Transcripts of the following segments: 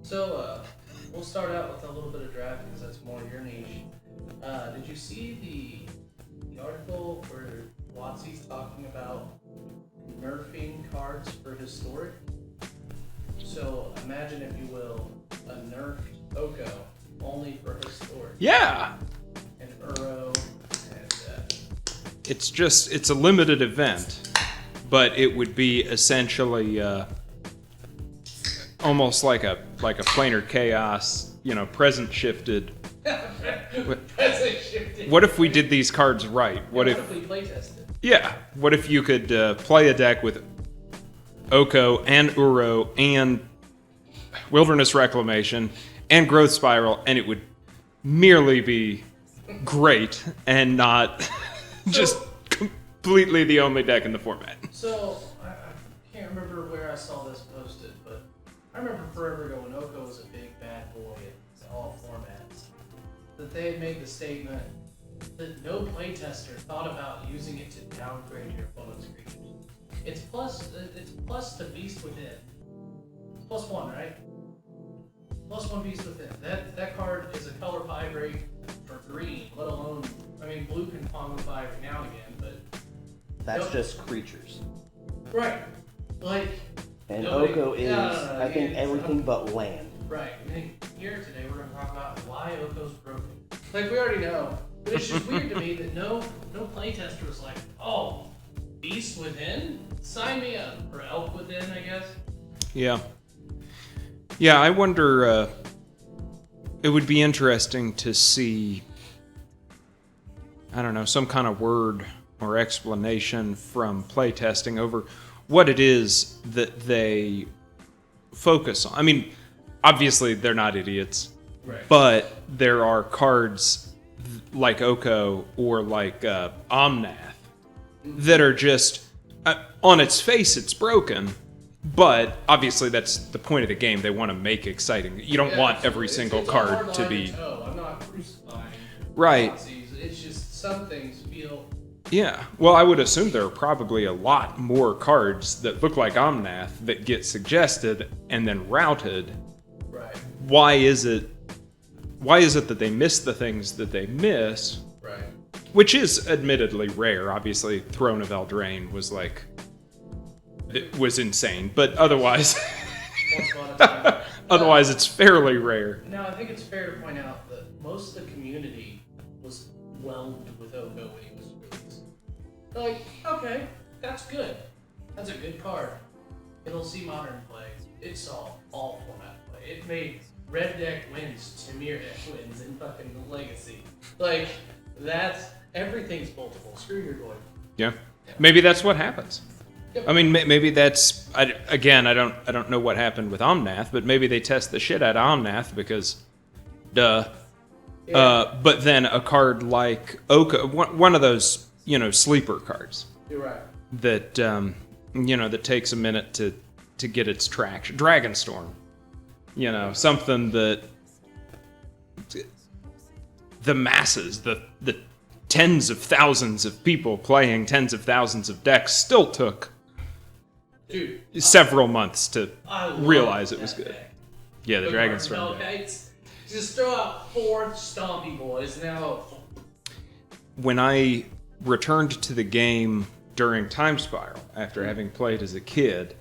So, we'll start out with a little bit of draft because that's more your niche. Did you see the article where Watsy's talking about nerfing cards for historic? So imagine, if you will, a nerfed Oko only for historic. Yeah. And Uro, and It's a limited event, but it would be essentially almost like a planar chaos, present shifted. present shifted. What if we did these cards right? What if we playtested? Yeah. What if you could play a deck with Oko and Uro and Wilderness Reclamation and Growth Spiral, and it would merely be great and not just completely the only deck in the format. So, I can't remember where I saw this posted, but I remember forever ago when Oko was a big bad boy in all formats, that they had made the statement that no playtester thought about using it to downgrade your opponent's creatures. It's plus to Beast Within. Plus one, right? Plus one Beast Within. That card is a color pie break for green, let alone, blue can pongify every now and again, but that's just creatures. right. Like, and Oko is, I think, everything but land. Right. And here today we're going to talk about why Oko's broken. Like, we already know. But it's just weird to me that no playtester was like, oh, Beast Within? Sign me up. Or Elk Within, I guess. Yeah. Yeah, I wonder, it would be interesting to see, I don't know, some kind of word or explanation from playtesting over what it is that they focus on. Obviously they're not idiots, right. But there are cards like Oko or like Omnath that are just, on its face it's broken, but obviously that's the point of the game. They want to make exciting. You don't want every single card to be... I'm not crucifying right. Nazis. It's just some things feel... Yeah. Well, I would assume there are probably a lot more cards that look like Omnath that get suggested and then routed. Right. Why is it that they miss the things that they miss? Right. Which is admittedly rare. Obviously, Throne of Eldraine was it was insane, but otherwise, otherwise it's fairly rare. Now, I think it's fair to point out that most of the community was whelmed with Oko when he was released. They're like, okay, that's good. That's a good card. It'll see modern play. It saw all format play. It made red deck wins, Tamir deck wins, in fucking Legacy. Like, everything's multiple. Screw your goy. Yeah. Maybe that's what happens. Yep. Maybe that's... I don't know what happened with Omnath, but maybe they test the shit out of Omnath because... Duh. Yeah. But then a card like Oko, one of those, sleeper cards. You're right. That, that takes a minute to get its traction. Dragonstorm. Something that... The masses, the tens of thousands of people playing tens of thousands of decks still took several months to realize it was good. Deck. Yeah, the Dragonstorm deck. Just throw out 4 Stompy Boys now. When I returned to the game during Time Spiral, after having played as a kid,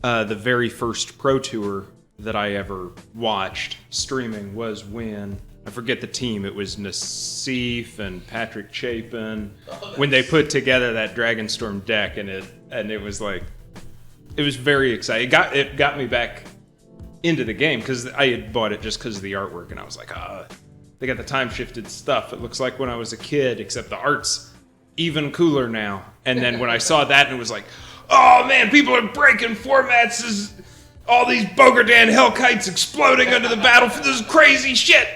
the very first Pro Tour that I ever watched streaming was when... I forget the team. It was Nassif and Patrick Chapin when they put together that Dragonstorm deck, and it was very exciting. It got me back into the game because I had bought it just because of the artwork, and I was like, they got the time shifted stuff. It looks like when I was a kid, except the art's even cooler now. And then when I saw that, and it was like, oh man, people are breaking formats. There's all these Bogardan Hellkites exploding under the battlefield. This is crazy shit.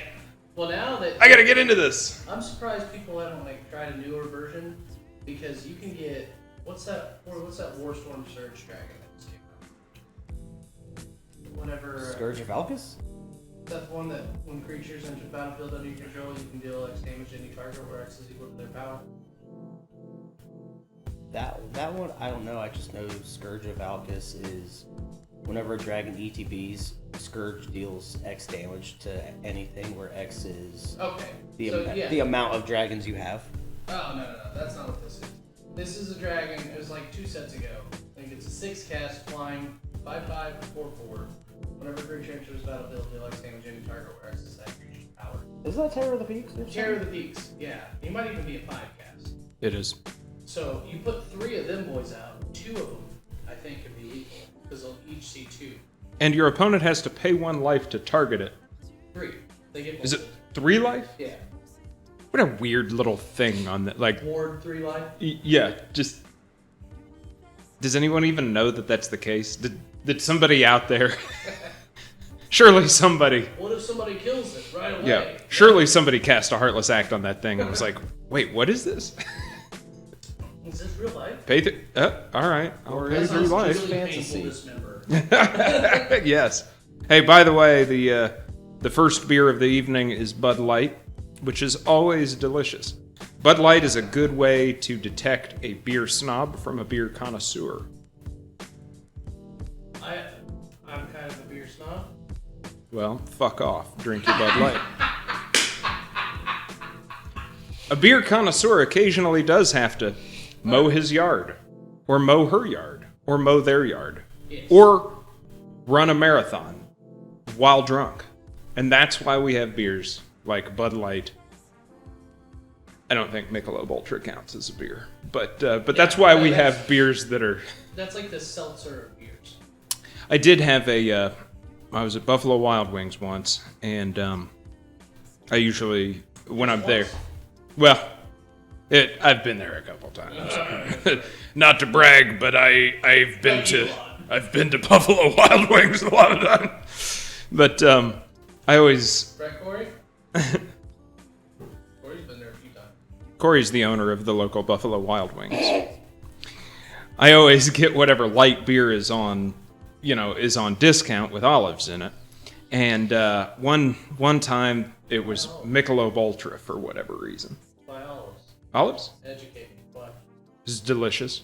Well, now that I gotta get into this. I'm surprised people haven't tried a newer version, because you can get what's that Warstorm Surge Dragon that just came out? Whenever Scourge of Alcus? Is that the one that when creatures enter the battlefield under your control, you can deal X damage to any target where X is equal to their power? That one, I don't know. I just know Scourge of Alcus is whenever a dragon ETBs, Scourge deals X damage to anything, where X is the amount of dragons you have. Oh, no, that's not what this is. This is a dragon, it was like 2 sets ago. I think it's a 6 cast, flying, 5/5, 4/4. Whenever a creature enters the battlefield, deals damage to any target where X is that creature's power. Isn't that Terror of the Peaks? Terror of the Peaks, yeah. He might even be a 5 cast. It is. So you put 3 of them boys out, 2 of them, I think, can be lethal, because they'll each see 2. And your opponent has to pay 1 life to target it. 3. They get Is it 3 life? Yeah. What a weird little thing on that. Like, Ward 3 life? Yeah, just... Does anyone even know that that's the case? Did somebody out there... Surely somebody... What if somebody kills it right away? Yeah, surely somebody cast a Heartless Act on that thing and was like, wait, what is this? Is this real life? Pay all right, I'll pay 3 life. Really Fantasy. painful dismember. Yes. Hey, by the way, the first beer of the evening is Bud Light, which is always delicious. Bud Light is a good way to detect a beer snob from a beer connoisseur. I'm kind of a beer snob. Well, fuck off. Drink your Bud Light. A beer connoisseur occasionally does have to mow his yard, or mow her yard, or mow their yard, Yes. or run a marathon while drunk. And that's why we have beers like Bud Light. I don't think Michelob Ultra counts as a beer, but that's why we have beers that are... That's like the seltzer of beers. I did have I was at Buffalo Wild Wings once, and I usually, when I'm there... Well, I've been there a couple times. Not to brag, but I've been to Buffalo Wild Wings a lot of times. But I always... Right, Corey? Corey's been there a few times. Corey's the owner of the local Buffalo Wild Wings. I always get whatever light beer is on discount with olives in it. And one time it was Michelob Ultra for whatever reason. Why olives? Olives? Educate me. Why? It's delicious.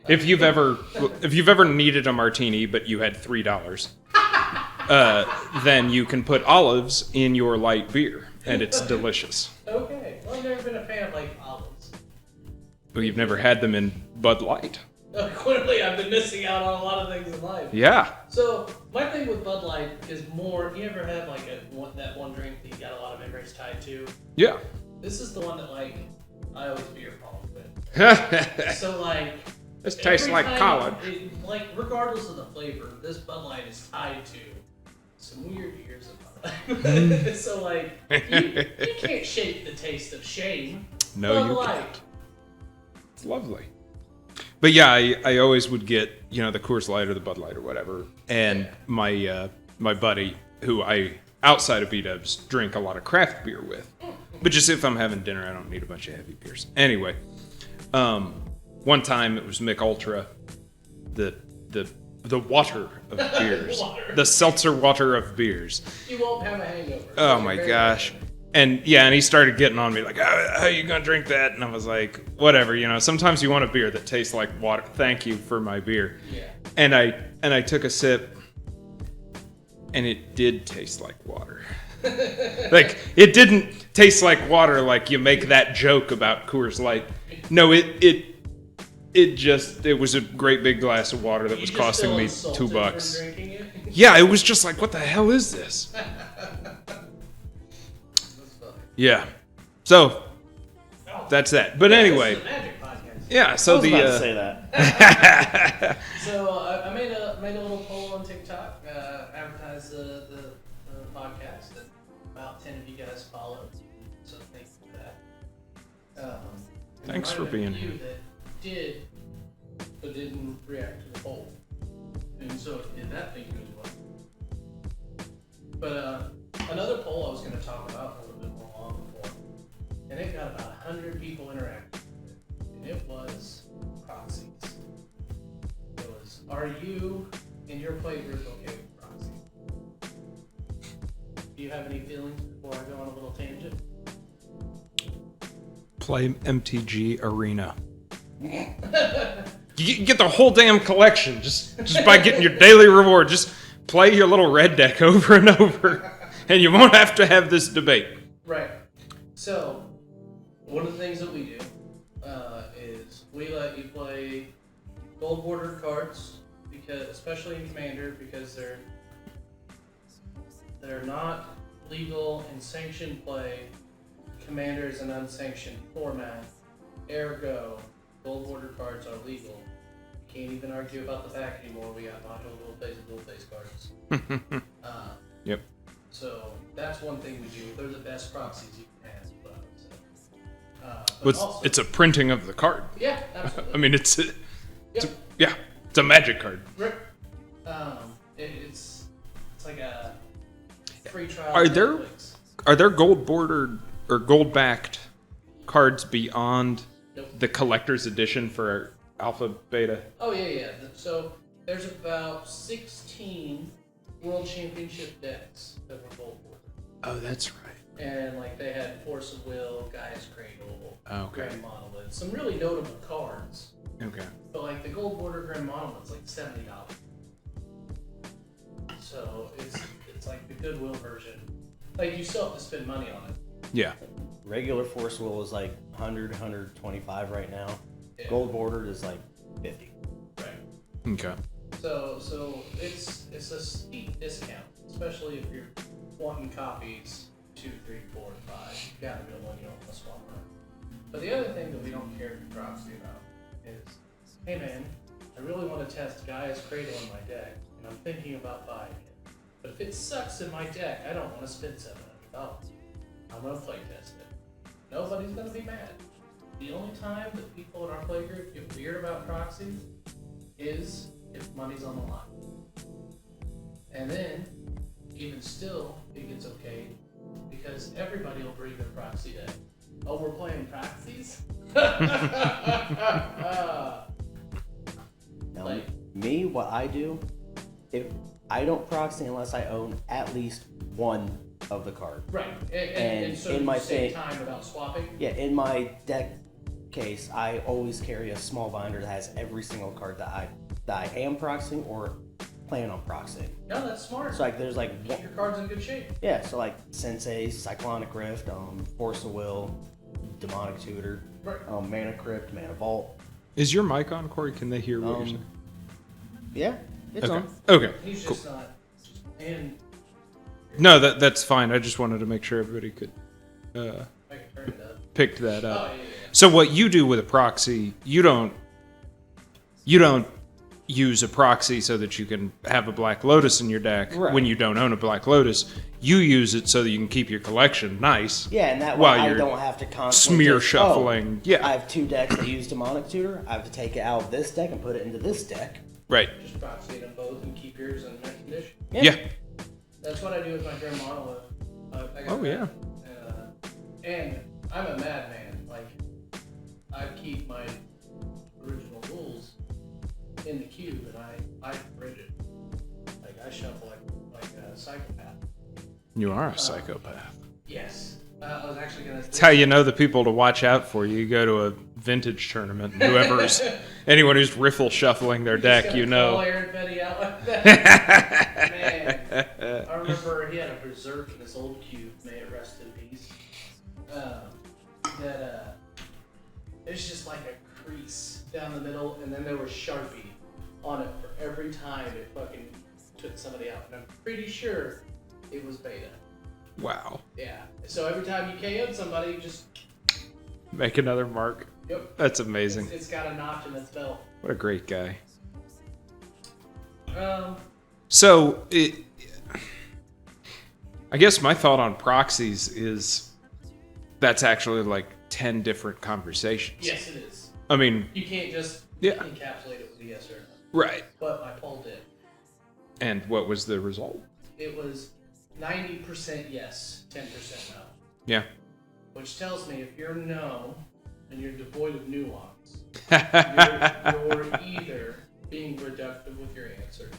If you've ever needed a martini but you had $3, then you can put olives in your light beer, and it's delicious. Okay. Well, I've never been a fan of like olives. But you've never had them in Bud Light. Clearly, I've been missing out on a lot of things in life. Yeah. So my thing with Bud Light is more. You ever had like that one drink that you got a lot of memories tied to? Yeah. This is the one that like I always beer pong with. So like. This tastes every like time collard. Like regardless of the flavor, this Bud Light is tied to some weird years of my life. So like you can't shake the taste of shame. No, Bud you Light. can't. It's lovely. But yeah, I always would get, the Coors Light or the Bud Light or whatever. And my buddy, who I, outside of B-dubs, drink a lot of craft beer with. But just if I'm having dinner, I don't need a bunch of heavy beers. Anyway, one time it was Mich Ultra, the water of beers. The seltzer water of beers. You won't have a hangover. Oh my gosh. And he started getting on me like, how are you gonna drink that? And I was like, whatever, sometimes you want a beer that tastes like water. Thank you for my beer. Yeah. And I took a sip, and it did taste like water. Like, it didn't taste like water like you make that joke about Coors Light. No, it was a great big glass of water that was costing me $2. Yeah, it was just like, what the hell is this? Yeah. So that's that. But anyway. This is a magic podcast. Yeah, so I was about to say that. So I made a little poll on TikTok, advertised the podcast that about 10 of you guys followed. So thank you for that. Thanks for being here. That did, but didn't react to the poll, and so did that thing as well. But another poll I was going to talk about a little bit more long before, and it got about 100 people interacting with it, and it was proxies. It was, are you and your playgroup okay with proxy? Do you have any feelings before I go on a little tangent? Play MTG Arena. You get the whole damn collection just by getting your daily reward. Just play your little red deck over and over, and you won't have to have this debate. Right. So, one of the things that we do is we let you play gold border cards, because especially in Commander, because they're not legal in sanctioned play. Commander is an unsanctioned format. Ergo, gold border cards are legal. Can't even argue about the back anymore. We got module dual face cards. Yep. So that's one thing we do. They're the best proxies you can have. It's a printing of the card. Yeah, absolutely. I mean, it's a magic card. Right. It's like a free trial. Are there gold bordered or gold backed cards beyond the collector's edition for Alpha Beta? Oh yeah. So there's about 16 World Championship decks that were gold bordered. Oh, that's right. And like they had Force of Will, Gaia's Cradle, okay. Grand Monolith, some really notable cards. Okay. But like the gold border Grand Monolith's like $70. So it's like the Goodwill version. Like you still have to spend money on it. Yeah. Regular Force Will is like 100, 125 right now. Yeah. Gold bordered is like 50. Right. Okay. So it's a steep discount, especially if you're wanting copies 2, 3, 4, and 5. You got a real one you don't want to swap around. But the other thing that we don't care to proxy about is, hey man, I really want to test Gaia's Cradle in my deck, and I'm thinking about buying it. But if it sucks in my deck, I don't want to spend $700. I'm going to play test it. Nobody's going to be mad. The only time that people in our playgroup get weird about proxy is if money's on the line. And then, even still, it gets okay because everybody will bring their proxy deck. Oh, we're playing proxies? Now, me, what I do, if I don't proxy unless I own at least one of the cards. Right, and so in my save time without swapping? Yeah, in my deck case, I always carry a small binder that has every single card that I am proxying or plan on proxying. No, that's smart. So like, there's like keep your cards in good shape. Yeah, so like Sensei, Cyclonic Rift, Force of Will, Demonic Tutor, right. Mana Crypt, Mana Vault. Is your mic on, Corey? Can they hear what you're saying? Yeah, it's on. Okay. He's cool. just not. And no, that's fine. I just wanted to make sure everybody could picked that up. Oh, yeah. So what you do with a proxy, you don't use a proxy so that you can have a Black Lotus in your deck when you don't own a Black Lotus. You use it so that you can keep your collection nice. Yeah, and that way I don't have to constantly smear shuffling. I have 2 decks that use Demonic Tutor. I have to take it out of this deck and put it into this deck. Right. Just proxy them both and keep yours in mint condition. Yeah. That's what I do with my Grand Monolith. And I'm a madman. Like, I keep my original rules in the cube, and I bridge it. Like, I shuffle like a psychopath. You are a psychopath. Yes. I was actually going to... That's how you know the people to watch out for. You go to a vintage tournament, and anyone who's riffle shuffling their deck, you know. Call Aaron Betty out like that. Man, I remember he had a berserk in his old cube, may it rest in peace. There's just like a crease down the middle, and then there was Sharpie on it for every time it fucking took somebody out. And I'm pretty sure it was beta. Wow. Yeah. So every time you KO'd somebody, just make another mark. Yep. That's amazing. It's got a notch in its belt. What a great guy. So I guess my thought on proxies is that's actually like 10 different conversations. Yes, it is. I mean, you can't just encapsulate it with a yes or no. Right. But my poll did. And what was the result? It was 90% yes, 10% no. Yeah. Which tells me if you're no and you're devoid of nuance, you're either being reductive with your answer,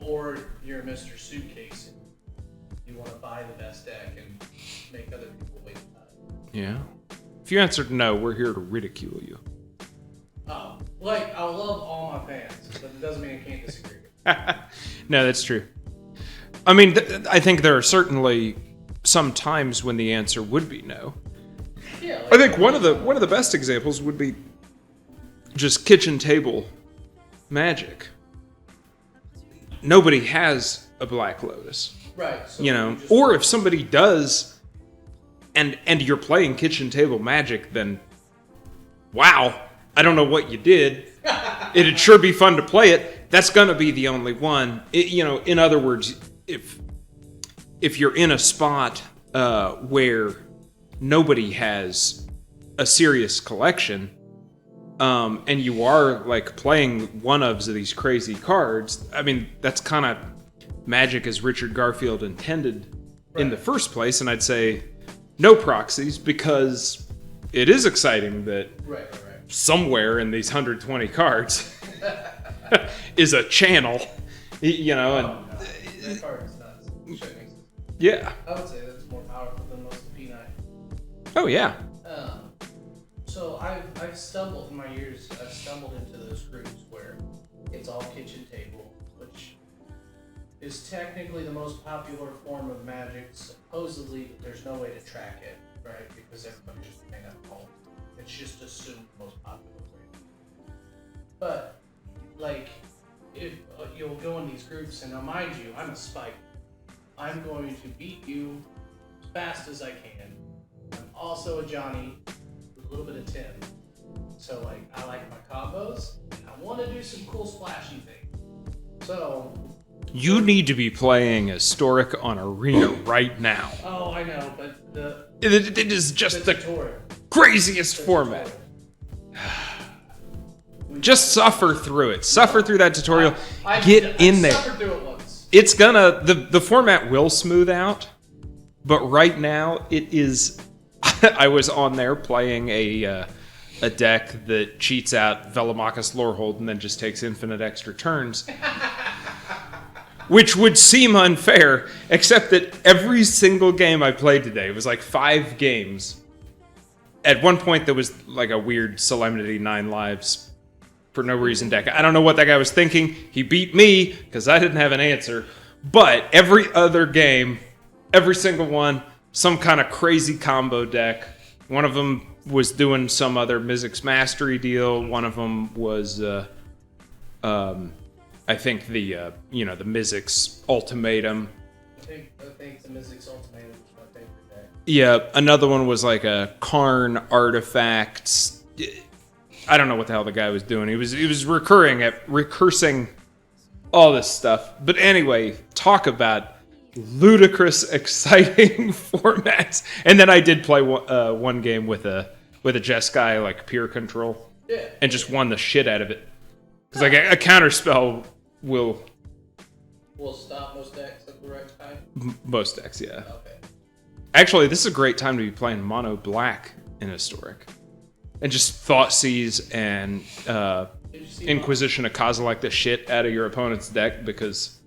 or you're Mr. Suitcase and you want to buy the best deck and make other people wait about it. Yeah. If you answered no, we're here to ridicule you. Like, I love all my fans, but it doesn't mean I can't disagree. No, that's true. I mean, I think there are certainly some times when the answer would be no. Yeah. Like, I think one of the best examples would be just kitchen table Magic. Nobody has a Black Lotus. Right. So you know, or if somebody does, and you're playing kitchen table Magic, then wow, I don't know what you did. It'd sure be fun to play it. That's gonna be the only one. In other words, if you're in a spot where nobody has a serious collection, and you are like playing one-ofs of these crazy cards, I mean, that's kind of Magic as Richard Garfield intended in the first place, and I'd say no proxies, because it is exciting that somewhere in these 120 cards is a channel, that card is nuts. Yeah. I would say that's more powerful than most of P9. Oh yeah. So I've stumbled in my years. I've stumbled into those groups where it's all kitchen table, which is technically the most popular form of Magic. Supposedly, there's no way to track it, right? Because everybody just made up home. It's just assumed the most popular way. But like, if you'll go in these groups, and now mind you, I'm a spike. I'm going to beat you as fast as I can. I'm also a Johnny with a little bit of Tim. So like, I like my combos. I want to do some cool splashy things. So you need to be playing Historic on Arena right now. Oh, I know, but it is just the craziest format. Just suffer through it. Suffer through that tutorial. Get in there. Suffered through it once. It's gonna the format will smooth out, but right now it is. I was on there playing a deck that cheats out Velomachus Lorehold and then just takes infinite extra turns, which would seem unfair, except that every single game I played today, it was like 5 games. At one point there was like a weird Solemnity 9 lives for no reason deck. I don't know what that guy was thinking. He beat me because I didn't have an answer. But every other game, every single one, some kind of crazy combo deck. One of them was doing some other Mythics Mastery deal. One of them was, I think the Mythics Ultimatum. I think the Mythics Ultimatum is my favorite deck. Yeah, another one was like a Karn Artifacts. I don't know what the hell the guy was doing. He was recursing all this stuff. But anyway, talk about ludicrous, exciting formats. And then I did play one game with a Jess guy, like Peer Control, and just won the shit out of it. Because like a counterspell will stop most decks at the right time. Most decks, yeah. Okay. Actually, this is a great time to be playing mono black in Historic. And just Thoughtseize and Inquisition of Kozilek the shit out of your opponent's deck, because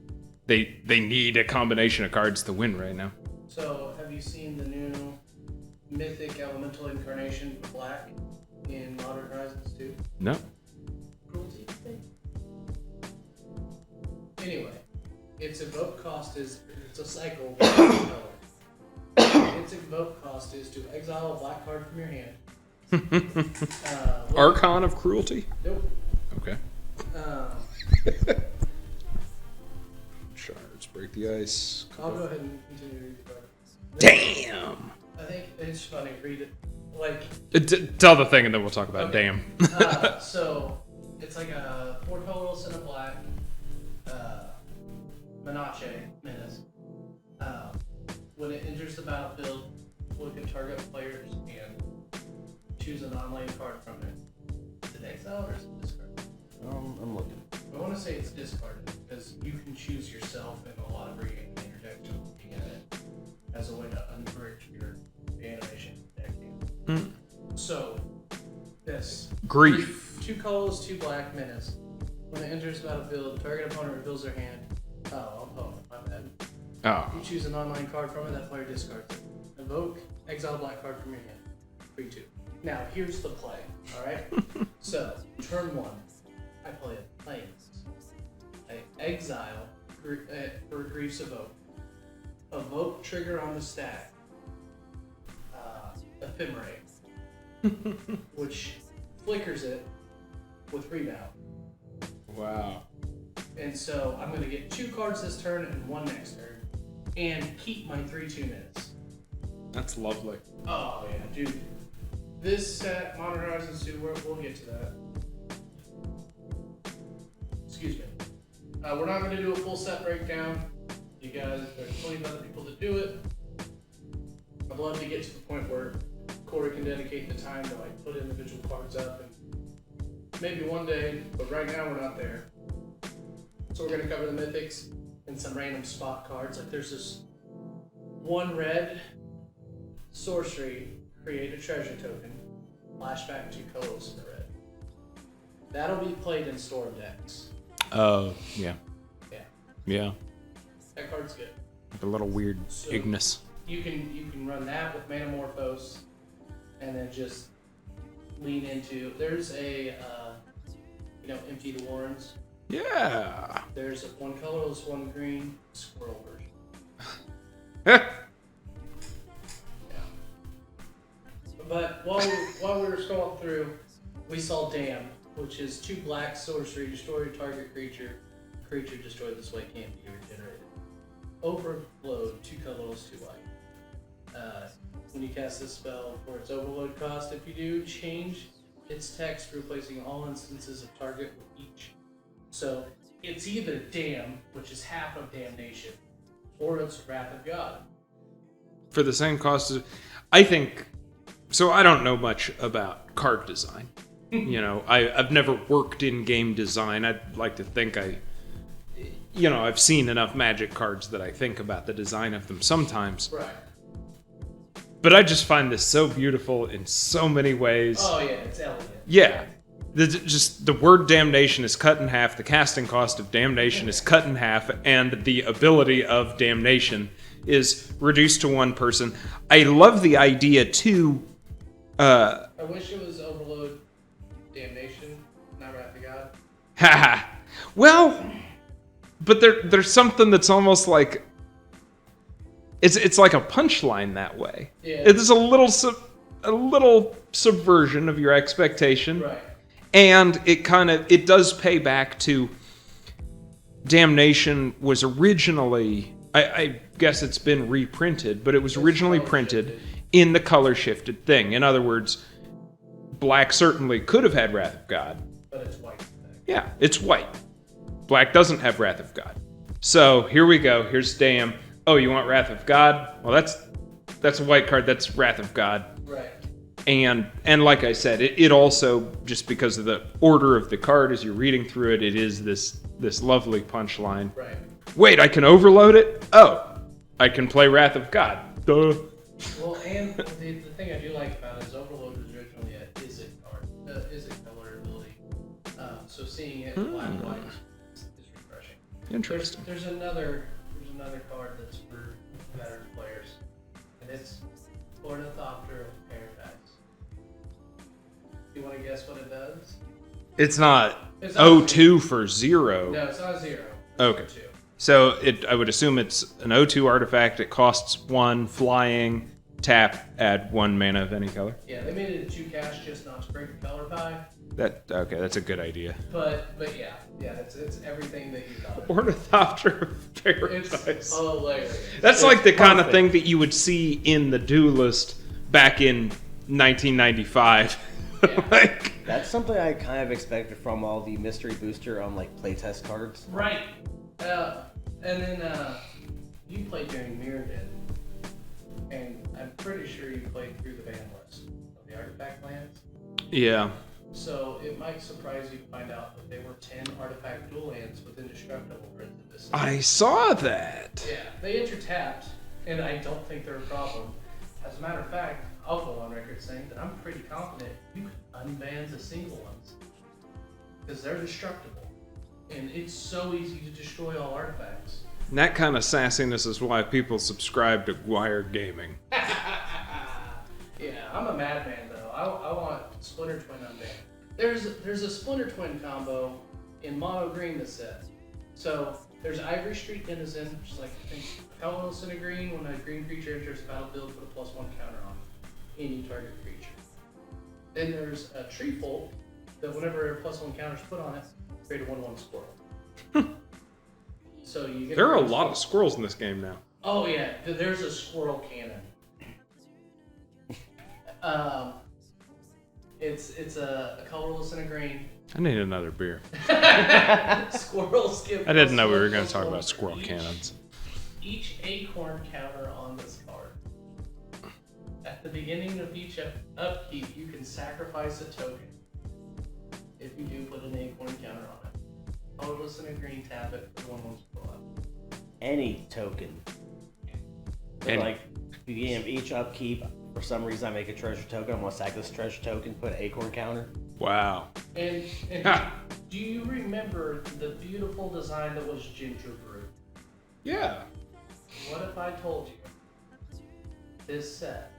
they need a combination of cards to win right now. So, have you seen the new Mythic Elemental Incarnation for Black in Modern Horizons 2? No. Cruelty thing? Anyway, its evoke cost is, it's a cycle with color. Its evoke cost is to exile a black card from your hand. Archon of Cruelty? Nope. Okay. Shards, break the ice. I'll go ahead and continue to read the card. Damn! I think it's funny, read it. Like, tell the thing and then we'll talk about damn. So, it's like a 4 colorless and a black Menace Menace. When it enters the battlefield, look at target player's hand. Choose a non-lane card from it. Is it exiled or is it discarded? I'm looking. I want to say it's discarded because you can choose yourself in a lot of reading and interjection looking at it as a way to unbridge your animation decking. So, this Grief. 2 colorless, 2 black menace. When it enters the battlefield, target opponent reveals their hand. Opponent, my bad. Oh. You choose an online card from it, that player discards it. Evoke, exile black card from your hand. 3/2. Now, here's the play, alright? So, turn 1, I play a Plains. I exile for Grief's Evoke. Evoke trigger on the stack. Ephemerate. Which flickers it with Rebound. Wow. And so, I'm going to get 2 cards this turn and 1 next turn. And keep my 3/2 minutes. That's lovely. Oh, yeah, dude. This set, Modern Horizons 2, we'll get to that. Excuse me. We're not going to do a full set breakdown. You guys, there's plenty of other people that do it. I'd love to get to the point where Corey can dedicate the time to like put individual cards up, and maybe one day, but right now we're not there. So we're going to cover the Mythics and some random spot cards. Like there's this 1 red sorcery, create a treasure token, flashback 2 colors in the red. That'll be played in Storm decks. Oh, yeah. Yeah. Yeah. That card's good. A little weird So Ignis. You can run that with Manamorphose, and then just lean into. There's a Empty the Warrens. Yeah. There's 1 colorless, 1 green squirrel version. Yeah. But while we were scrolling through, we saw Dam, which is 2 black sorcery, destroy target creature. Creature destroyed this way can't be regenerated. Overload, 2 colorless, 2 white. When you cast this spell for its overload cost, if you do, change its text, replacing all instances of target with each. So it's either Dam, which is half of Damnation, or it's Wrath of God. For the same cost as... I think... So I don't know much about card design. I've never worked in game design. I'd like to think I've seen enough Magic cards that I think about the design of them sometimes. Right. But I just find this so beautiful in so many ways. Oh yeah, it's elegant. Yeah. The word damnation is cut in half, the casting cost of damnation is cut in half, and the ability of damnation is reduced to 1 person. I love the idea too. I wish it was Overload Damnation, not Wrath of God. Haha. Well, but there's something that's almost like it's like a punchline that way. Yeah. It's a little subversion of your expectation. Right. And it does pay back to Damnation was originally, I guess it's been reprinted, but it was originally printed in the color shifted thing. In other words, Black certainly could have had Wrath of God. But it's white. Yeah, it's white. Black doesn't have Wrath of God. So here we go. Here's Dam. Oh, you want Wrath of God? Well, that's a white card. That's Wrath of God. Right. And like I said, it also, just because of the order of the card as you're reading through it, it is this lovely punchline. Right. Wait, I can overload it? Oh, I can play Wrath of God. Duh. Well, and the thing I do like about it is Overload was originally a Izzet card, Izzet color ability. So seeing it in black and white is refreshing. Interesting. There's another card that's for veteran players, and it's Ornithopter of Paradise. You want to guess what it does? It's not 0-2 for 0. No, it's not 0. Okay. It's 2. So I would assume it's an 0-2 artifact. It costs 1 flying, tap, add 1 mana of any color. Yeah, they made it a 2 cast just not to break the color pie. Okay, that's a good idea. But yeah, it's everything that you thought. Ornithopter of Paradise. It's hilarious. That's like the kind of thing that you would see in the Duelist back in 1995. Yeah. That's something I kind of expected from all the mystery booster on playtest cards. Right. And then you played during Mirrodin, and I'm pretty sure you played through the ban list of the artifact lands. Yeah. So it might surprise you to find out that there were 10 artifact dual lands with indestructible printed this. I saw that. Yeah, they intertapped, and I don't think they're a problem. As a matter of fact, I'll go on record saying that I'm pretty confident you can unban the single ones because they're destructible. And it's so easy to destroy all artifacts. And that kind of sassiness is why people subscribe to Guire Gaming. Yeah, I'm a madman though. I want Splinter Twin unbanned. There's a Splinter Twin combo in mono green that's set. So there's Ivory Street Denizen, which is like I think colorless in a green. When a green creature enters the battlefield, put a +1 counter on any target creature. Then there's a Tree Folk that whenever a +1 counter is put on it, create a 1/1 squirrel. So you get. There are a lot of squirrels in this game now. Oh yeah, there's a squirrel cannon. It's a colorless and a green. I need another beer. Squirrels give. I didn't know we were going to talk about squirrel cannons. Each acorn counter on this card. At the beginning of each upkeep, you can sacrifice a token. If you do, put an acorn counter on it. Colorless and a green, tap it for 1/1 squirrel up. Any token. Like, beginning of each upkeep, for some reason I make a treasure token. I'm going to sack this treasure token, put an acorn counter. Wow. And do you remember the beautiful design that was Ginger Brew? Yeah. What if I told you this set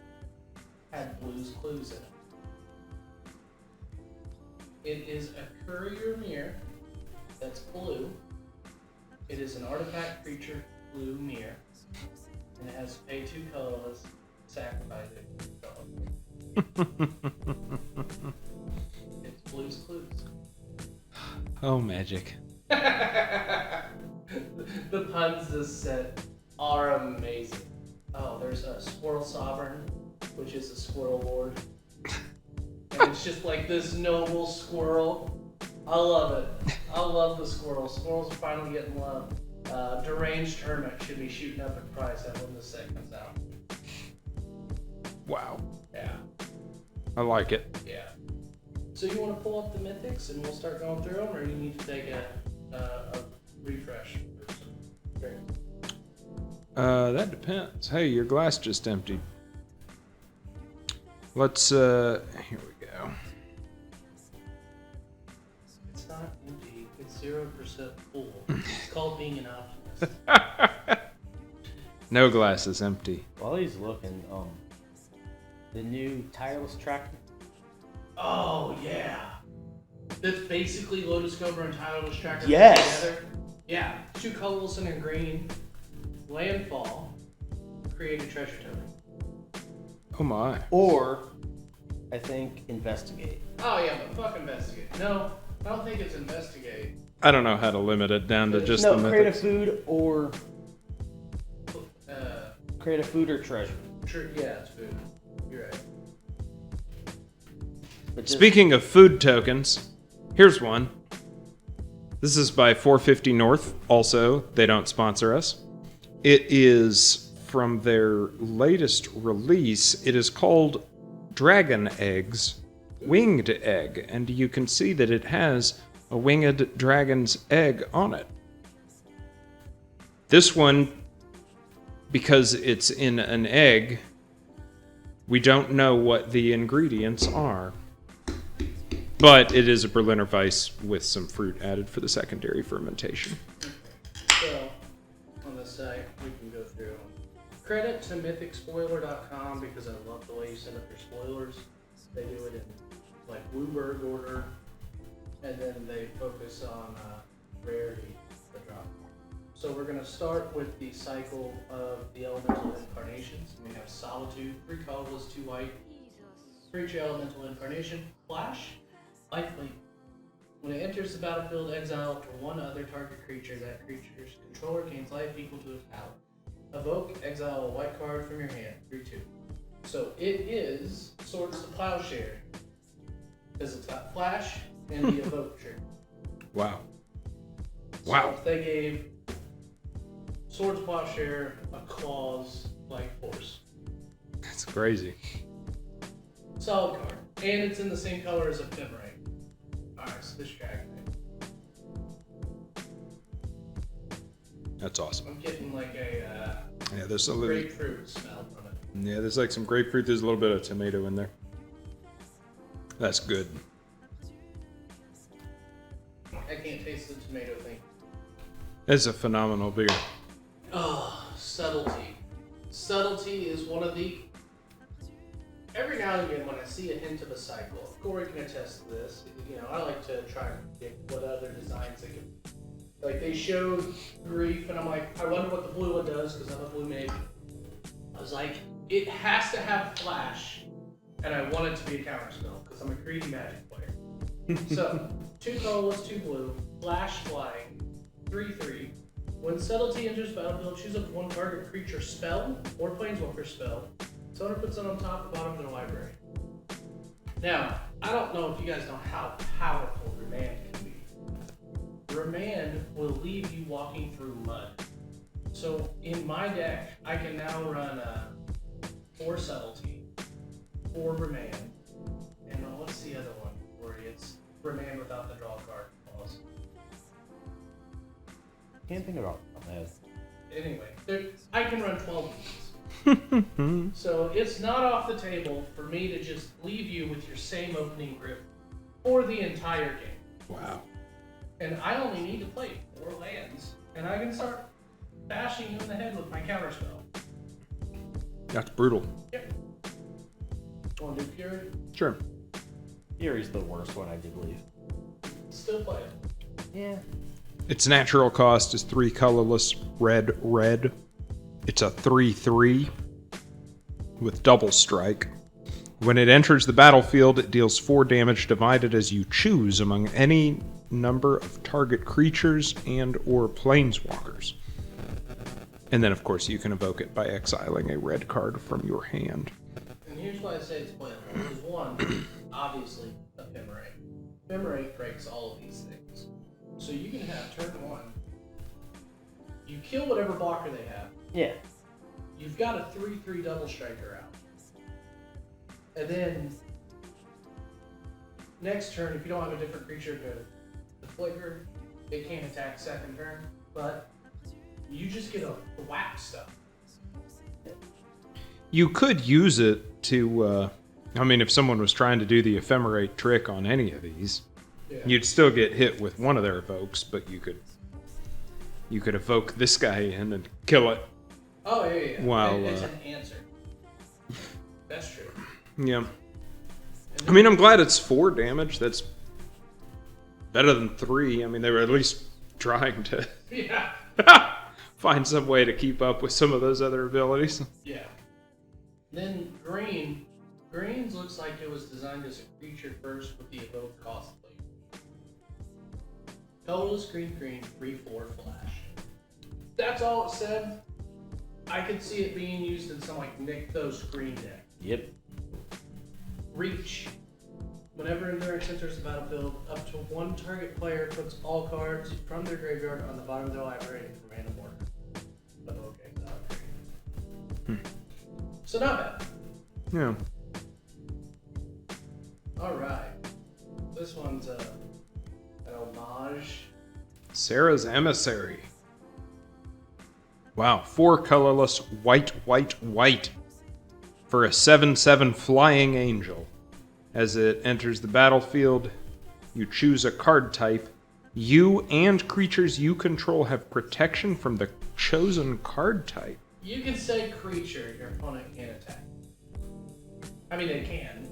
had Blue's Clues in it? It is a courier mirror that's blue. It is an artifact creature blue mirror. And it has pay 2 colorless, sacrifice it. It's Blue's Clues. Oh, magic. The puns this set are amazing. Oh, there's a Squirrel Sovereign, which is a squirrel lord. And it's just like this noble squirrel. I love it. I love the squirrels. Squirrels are finally getting love. Deranged Hermit should be shooting up in price when this set comes out. Wow. Yeah. I like it. Yeah. So you want to pull up the Mythics and we'll start going through them, or you need to take a refresh or some drink? That depends. Hey, your glass just emptied. Let's, here we go. It's not empty. It's 0% full. It's called being an optimist. No glass is empty. While he's looking, the new tireless tracker. Oh yeah, that's basically Lotus Cobra and Tireless Tracker Yes. together. Yeah, 2 colorless and a green. Landfall. Create a treasure token. Oh my. Or, I think, investigate. Oh yeah, but fuck investigate. No, I don't think it's investigate. I don't know how to limit it down to just no, the create a Mythics. food or create a food or treasure. Yeah, it's food. You're right. Speaking of food tokens, here's one. This is by 450 North. Also, they don't sponsor us. It is from their latest release. It is called Dragon Eggs Winged Egg, and you can see that it has a winged dragon's egg on it. This one, because it's in an egg, we don't know what the ingredients are. But it is a Berliner Weiss with some fruit added for the secondary fermentation. So, on this site, we can go through. Credit to mythicspoiler.com because I love the way you set up your spoilers. They do it in like Bluebird order, and then they focus on rarity for drop. So we're going to start with the cycle of the elemental incarnations. We have Solitude, 3 colorless, 2 white, creature elemental incarnation, Flash. Lifelink. When it enters the battlefield, exile up to 1 other target creature. That creature's controller gains life equal to its power. Evoke, exile a white card from your hand. 3/2. So it is Swords to Plowshare. Because it's got Flash and the Evoke trigger. Wow. So Wow. if they gave Swords to Plowshare a claws like force. That's crazy. Solid card. And it's in the same color as Ephemerate. Alright, so this dragon thing. That's awesome. I'm getting like a Yeah, there's a little. grapefruit smell from it. Yeah, there's like some grapefruit. There's a little bit of tomato in there. That's good. I can't taste the tomato thing. It's a phenomenal beer. Oh, subtlety. Subtlety is one of the every now and again when I see a hint of a cycle, Corey can attest to this. You know, I like to try and predict what other designs they can. Like they showed Grief, and I'm like, I wonder what the blue one does because I'm a blue mage. I was like, it has to have flash, and I want it to be a counter spell because I'm a greedy magic player. So 2 colorless, 2 blue, flash flying, 3/3. When subtlety enters battlefield, choose up 1 target creature spell or planeswalker spell. Someone puts it on top or bottom of their library. Now, I don't know if you guys know how powerful Remand can be. Remand will leave you walking through mud. So in my deck, I can now run 4 subtlety, 4 Remand, and what's the other one where it's Remand without the draw card clause? Can't think about that. Anyway, I can run 12 of these. So it's not off the table for me to just leave you with your same opening grip for the entire game. Wow. And I only need to play 4 lands, and I can start bashing you in the head with my counterspell. That's brutal. Yep. Want to do Fury? Sure. Fury's the worst one, I do believe. Still play it. Yeah. Its natural cost is 3 colorless, red. It's a 3/3 with double strike. When it enters the battlefield, it deals 4 damage divided as you choose among any number of target creatures and or planeswalkers. And then, of course, you can evoke it by exiling a red card from your hand. And here's why I say it's playable. Because 1, obviously, Ephemerate. Ephemerate breaks all of these things. So you can have turn 1. You kill whatever blocker they have. Yeah. You've got a 3/3 double striker out. And then next turn, if you don't have a different creature to flicker, it can't attack second turn, but you just get a whack stuff. You could use it to, if someone was trying to do the ephemerate trick on any of these, you'd still get hit with one of their evokes, but you could evoke this guy in and kill it. Oh, yeah. Wow. It's an answer. That's true. Yeah. I'm glad it's 4 damage. That's better than 3. They were at least trying to find some way to keep up with some of those other abilities. Yeah. Then Green's looks like it was designed as a creature first with the evoke cost plate. Colorless green, 3/4 flash. That's all it said. I could see it being used in some like Nykthos green deck. Yep. Reach. Whenever Endurance enters the battlefield, up to 1 target player puts all cards from their graveyard on the bottom of their library in random order. Oh, okay. So not bad. Yeah. Alright. This one's an homage. Sarah's Emissary. Wow, 4 colorless, white, for a 7/7 flying angel. As it enters the battlefield, you choose a card type. You and creatures you control have protection from the chosen card type. You can say creature your opponent can't attack. They can.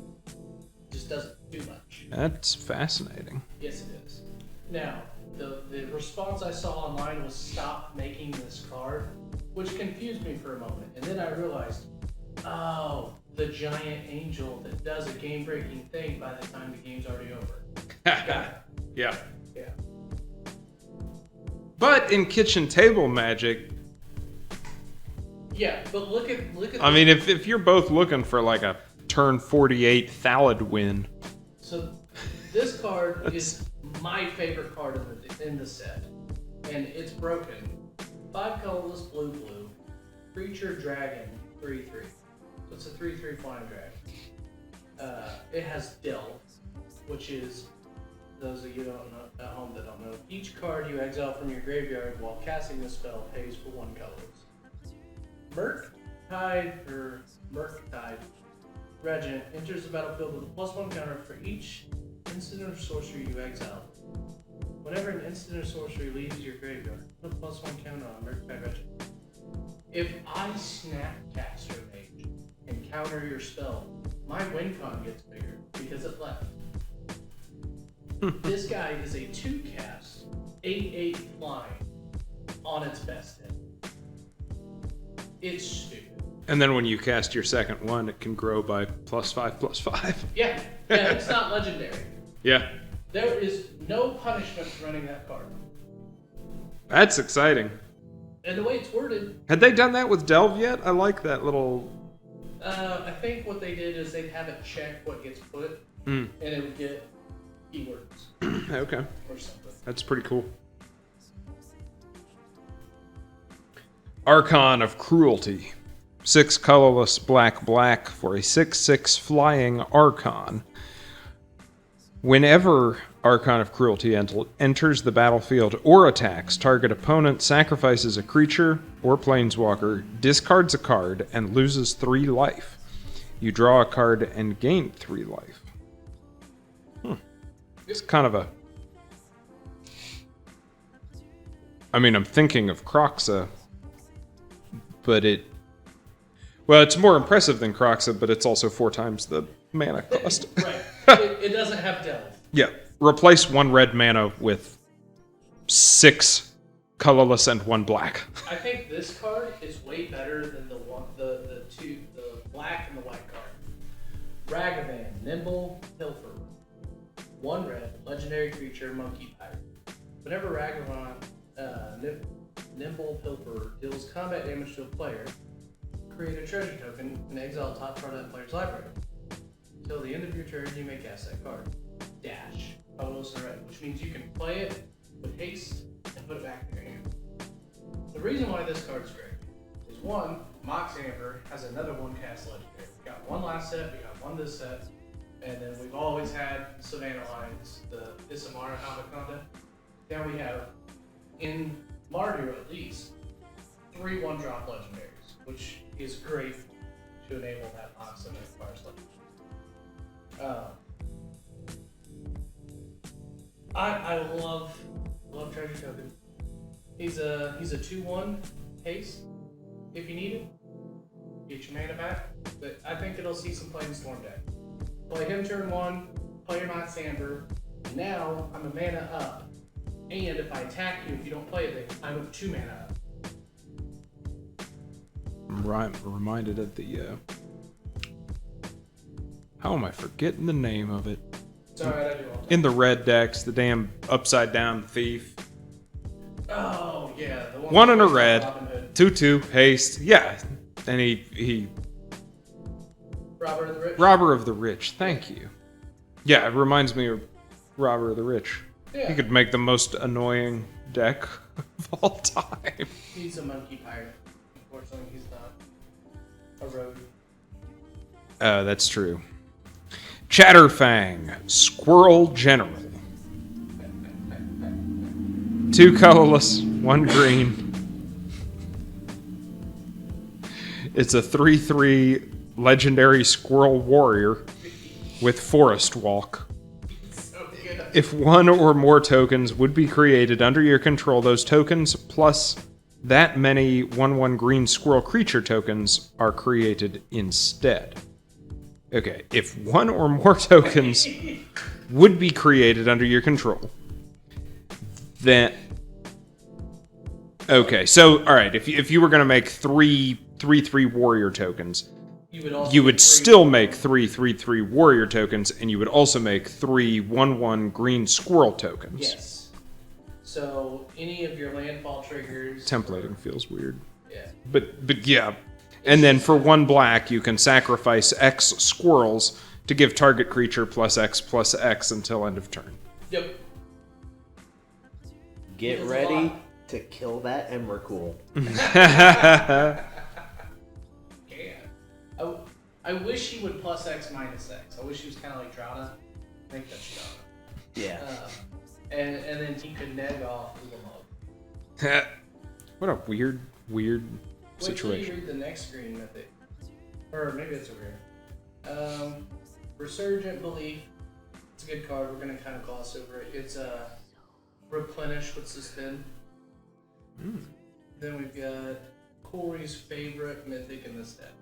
Just doesn't do much. That's fascinating. Yes, it is. Now, the response I saw online was stop making this card, which confused me for a moment. And then I realized, the giant angel that does a game-breaking thing by the time the game's already over. Yeah. Yeah. But in kitchen table magic... Yeah, but look at. if you're both looking for like a turn 48 Thallid win... So, this card is my favorite card in the set, and it's broken. 5 colorless, blue, creature dragon, 3/3. So it's a 3/3 flying dragon. It has Delve, which is, those of you at home that don't know, each card you exile from your graveyard while casting this spell pays for 1 colorless. Murktide Regent enters the battlefield with a +1 counter for each instant or sorcery you exile. Whenever an instant or sorcery leaves your graveyard, put a +1 counter on Murktide Regent. If I Snapcaster Mage and counter your spell, my win con gets bigger because it left. This guy is a 2-cast, 8/8 flying on its best hit. It's stupid. And then when you cast your second one, it can grow by +5/+5. Yeah, it's not legendary. Yeah. There is no punishment for running that card. That's exciting. And the way it's worded... Had they done that with Delve yet? I like that little... I think what they did is they'd have it check what gets put, and it would get keywords. Okay. Or something. That's pretty cool. Archon of Cruelty. 6 colorless black for a 6/6 flying Archon. Whenever Archon of Cruelty enters the battlefield or attacks, target opponent sacrifices a creature or planeswalker, discards a card, and loses 3 life. You draw a card and gain 3 life. It's kind of a... I mean, I'm thinking of Kroxa, but it... Well, it's more impressive than Kroxa, but it's also 4 times the mana cost. Right. It doesn't have Delve. Yeah. Replace 1 red mana with 6 colorless and 1 black. I think this card is way better than the black and the white card. Ragavan, Nimble Pilfer. 1 red, legendary creature, monkey pirate. Whenever Ragavan, Nimble Pilfer deals combat damage to a player, create a treasure token and exile top card of that player's library. Until the end of your turn, you may cast that card. Dash. Colorless and red, which means you can play it with haste and put it back in your hand. The reason why this card is great is 1, Mox Amber has another 1-cast legendary. We got 1 last set, we got 1 this set, and then we've always had Savannah Lines, the Isamara Hamaconda. Now we have, in Mardu at least, 3 1-drop legendaries, which is great to enable that Mox and that Fire Slug. I love Treasure Token. He's a 2/1 haste if you need it. Get your mana back. But I think it'll see some play in Storm deck. Play him turn 1, play your Mox Amber. Now I'm a mana up. And if I attack you, if you don't play it, I'm 2 mana up. I'm reminded of the how am I forgetting the name of it? Sorry, I do all that. In the red decks, the damn upside down thief. Oh yeah, the 1 and a red, 2/2 haste. Yeah, and he Robber of the Rich. Robber of the Rich. Thank you. Yeah, it reminds me of Robber of the Rich. Yeah. He could make the most annoying deck of all time. He's a monkey pirate. Unfortunately, he's not a rogue. That's true. Chatterfang, Squirrel General. 2 colorless, 1 green. It's a 3/3 legendary squirrel warrior with Forest Walk. So good. If 1 or more tokens would be created under your control, those tokens plus that many 1/1 green squirrel creature tokens are created instead. Okay, if 1 or more tokens would be created under your control, then... Okay, so, alright, if you were going to make 3/3 warrior tokens, you would still make 3/3 warrior tokens, and you would also make 3 1/1 green squirrel tokens. Yes. So, any of your landfall triggers... Templating feels weird. Yeah. But yeah. And then for 1 black, you can sacrifice X squirrels to give target creature +X until end of turn. Yep. Get ready to kill that Emrakul. Yeah. I wish he would +X -X. I wish he was kind of like Drana. I think that's Drana. Yeah. And then he could neg off Ulamog. What a weird Wait till you situation. read the next screen mythic. Or maybe it's over here. Resurgent Belief. It's a good card. We're going to kind of gloss over it. It's Replenish with Suspend. Then we've got Corey's favorite mythic in this deck.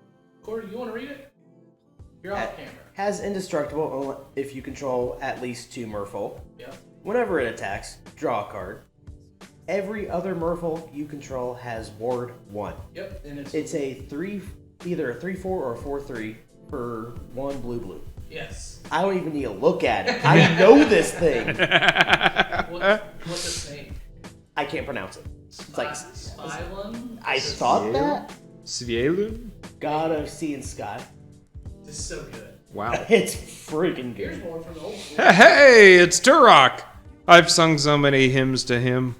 Corey, you want to read it? You're off camera. Has indestructible if you control at least 2 Merfolk. Yep. Whenever it attacks, draw a card. Every other Merfolk you control has Ward 1. Yep. And it's either a 3/4 or a 4/3 for 1 blue. Yes. I don't even need to look at it. I know this thing. What's its name? I can't pronounce it. It's like Spylum? I thought that. Svielun? God of Sea and Sky. This is so good. Wow. It's freaking good. Here's one from the old school. Hey, it's Turok. I've sung so many hymns to him.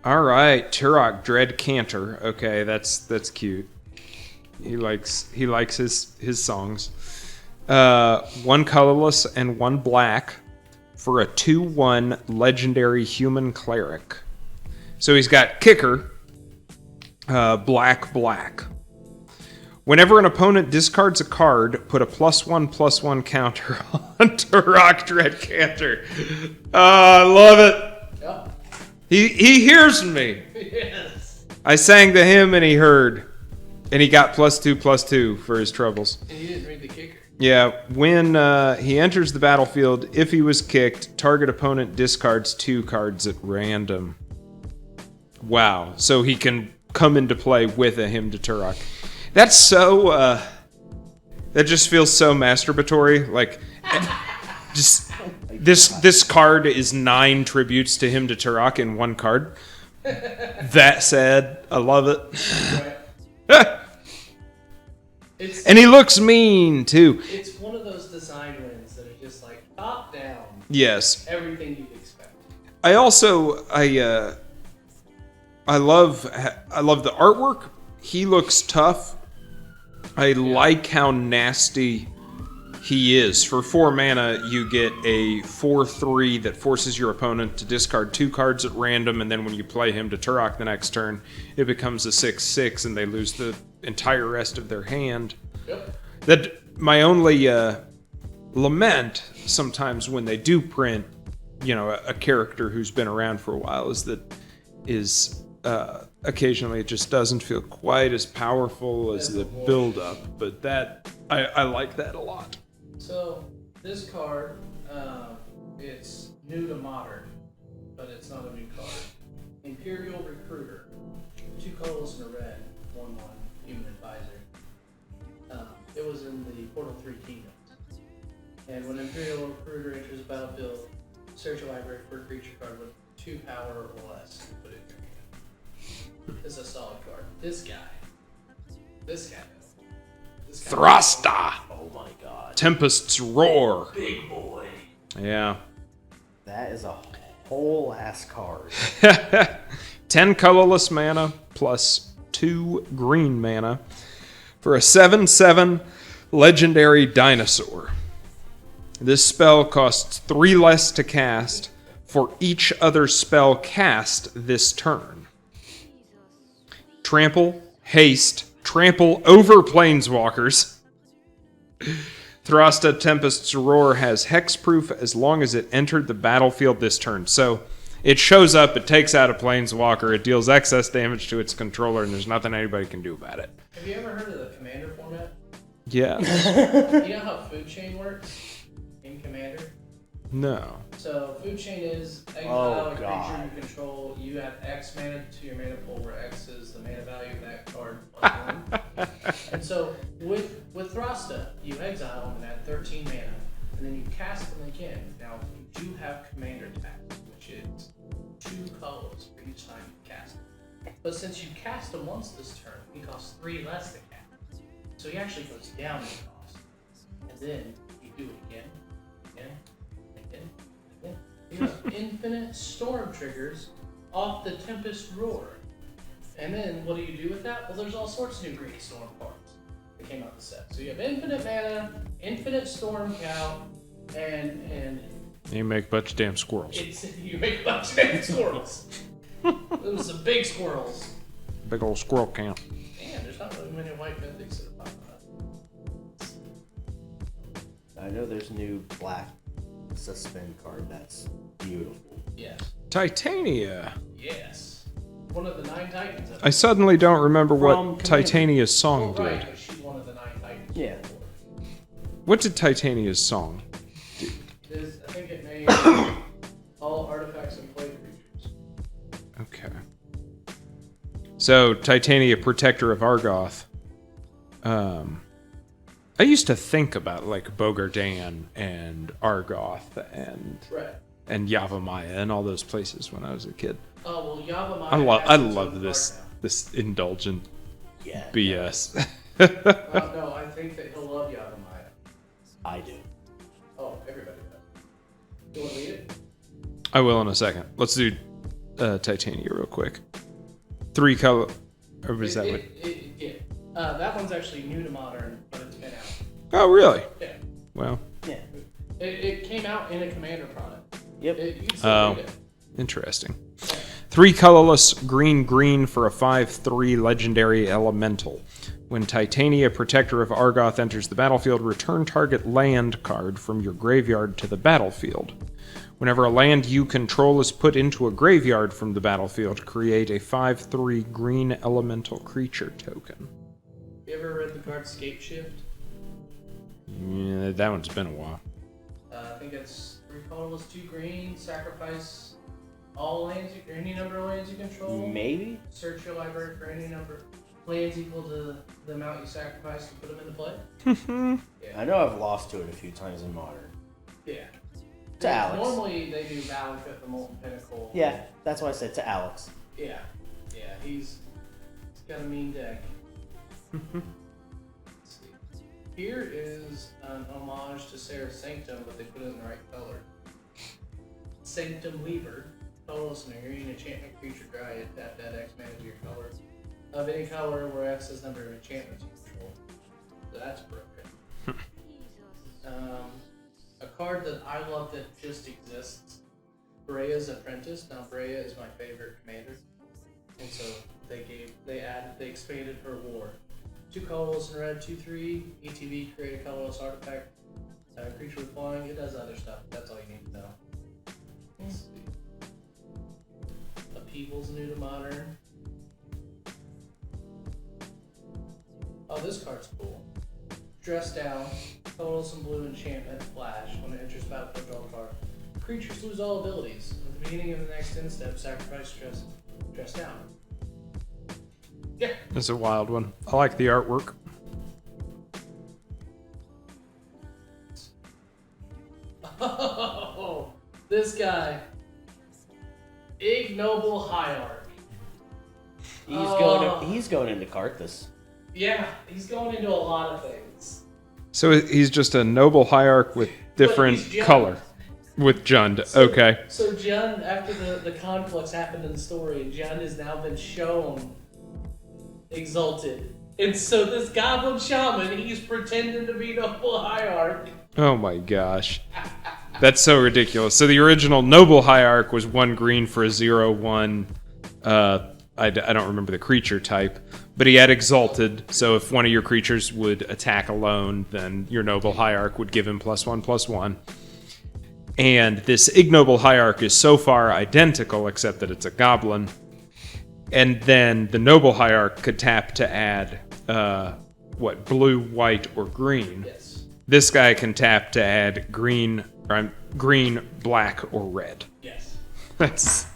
All right, Turok, Dread Cantor. Okay, that's cute. He likes his songs. 1 colorless and 1 black for a 2/1 legendary human cleric. So he's got kicker, black. Whenever an opponent discards a card, put a +1/+1 counter on Turok Dread Cantor. I love it. Yep. He hears me. Yes. I sang the hymn and he heard. And he got +2/+2 for his troubles. And he didn't read the kicker. Yeah, when he enters the battlefield, if he was kicked, target opponent discards 2 cards at random. Wow. So he can come into play with a hymn to Turok. That's so, that just feels so masturbatory. Like, just, this card is 9 tributes to him to Turok in 1 card. That said, I love it. Right. And he looks mean, too. It's one of those design wins that are just like top down. Yes. Everything you'd expect. I also, I love the artwork. He looks tough. I like how nasty he is. For 4 mana, you get a 4/3 that forces your opponent to discard 2 cards at random, and then when you play him to Turok the next turn, it becomes a 6/6, and they lose the entire rest of their hand. Yep. That my only lament sometimes when they do print, a character who's been around for a while is occasionally it just doesn't feel quite as powerful as the build-up, but that I like that a lot. So this card, it's new to modern, but it's not a new card. Imperial Recruiter, 2 colors and a red, 1/1 human advisor. It was in the Portal 3 Kingdoms. And when Imperial Recruiter enters the battlefield, search a library for a creature card with 2 power or less. Put it in your hand. It's a solid card. This guy. Thrasta! Oh my god. Tempest's Roar. Big boy. Yeah. That is a whole ass card. 10 colorless mana plus 2 green mana for a 7/7 legendary dinosaur. This spell costs 3 less to cast for each other spell cast this turn. Trample, haste, trample over planeswalkers. Thrasta Tempest's Roar has hexproof as long as it entered the battlefield this turn. So it shows up, it takes out a planeswalker, it deals excess damage to its controller, and there's nothing anybody can do about it. Have you ever heard of the Commander format? Yeah. You know how Food Chain works in Commander? No. So Food Chain is exile a creature you control. You add X mana to your mana pool, where X is the mana value of that card plus 1. And so with Thrasta, you exile them and add 13 mana, and then you cast them again. Now you do have Commander tax, which is 2 colors for each time you cast them. But since you cast them once this turn, he costs 3 less to cast. So he actually goes down in cost. And then you do it again. You have infinite storm triggers off the Tempest Roar. And then what do you do with that? Well, there's all sorts of new green storm cards that came out of the set. So you have infinite mana, infinite storm count, and you make a bunch of damn squirrels. You make a bunch of damn squirrels. Those are big squirrels. Big old squirrel count. Man, there's not really many white mythics that are popping up. I know there's a new black suspend card that's beautiful. Yes. Titania. Yes. One of the 9 Titans. I suddenly don't remember From what Titania's song Right, did. but she's one of the 9 Titans. Yeah. What did Titania's song do? I think it made all artifacts and play creatures. Okay. So, Titania, Protector of Argoth. I used to think about, like, Bogardan and Argoth and Yavimaya and all those places when I was a kid. Oh, well, Yavimaya I love this indulgent BS. No, I think that he'll love Yavimaya. I do. Oh, everybody does. You want to read it? I will in a second. Let's do Titania real quick. 3 color. Or was that what? Yeah. That one's actually new to Modern, but it's been out. Oh, really? Yeah. Well. Yeah. It came out in a Commander product. Yep. You can still read it. Interesting. 3 colorless green for a 5/3 legendary elemental. When Titania, Protector of Argoth, enters the battlefield, return target land card from your graveyard to the battlefield. Whenever a land you control is put into a graveyard from the battlefield, create a 5/3 green elemental creature token. You ever read the card Scape Shift? Yeah, that one's been a while. I think it's 3 colorless, 2 green, sacrifice all lands, any number of lands you control. Maybe? Search your library for any number of lands equal to the amount you sacrifice to put them into play. Yeah. I know I've lost to it a few times in Modern. Yeah. To Alex. Normally they do Valakut, the Molten Pinnacle. Yeah, that's why I said to Alex. Yeah. He's got a mean deck. Let's see. Here is an homage to Sarah Sanctum, but they put it in the right color. Sanctum Weaver. Colorless and a green enchantment creature guy. Tap that X mana to your color. Of any color where X is the number of enchantments you control. So that's broken. A card that I love that just exists. Brea's Apprentice. Now Brea is my favorite commander. And so they expanded her war. 2 colorless in red, 2/3, ETB, create a colorless artifact. Creature with flying, it does other stuff. That's all you need to know. Let's see. Upheaval's new to Modern. Oh, this card's cool. Dress down, colorless and blue enchantment, flash. When it enters battlefield, draw a card. Creatures lose all abilities. At the beginning of the next end step, sacrifice dress down. Yeah. It's a wild one. I like the artwork. Oh, this guy. Ignoble Hierarch. He's going into Karthus. Yeah, he's going into a lot of things. So he's just a noble hierarch with different color. With Jund, okay. So Jund, after the conflicts happened in the story, Jund has now been shown exalted. And so this goblin shaman, he's pretending to be noble hierarch. Oh my gosh. That's so ridiculous. So the original noble hierarch was 1 green for a 0/1. I don't remember the creature type, but he had exalted. So if one of your creatures would attack alone, then your noble hierarch would give him +1/+1. And this ignoble hierarch is so far identical, except that it's a goblin. And then the noble hierarch could tap to add, blue, white, or green. Yes. This guy can tap to add green, black, or red. Yes. That's...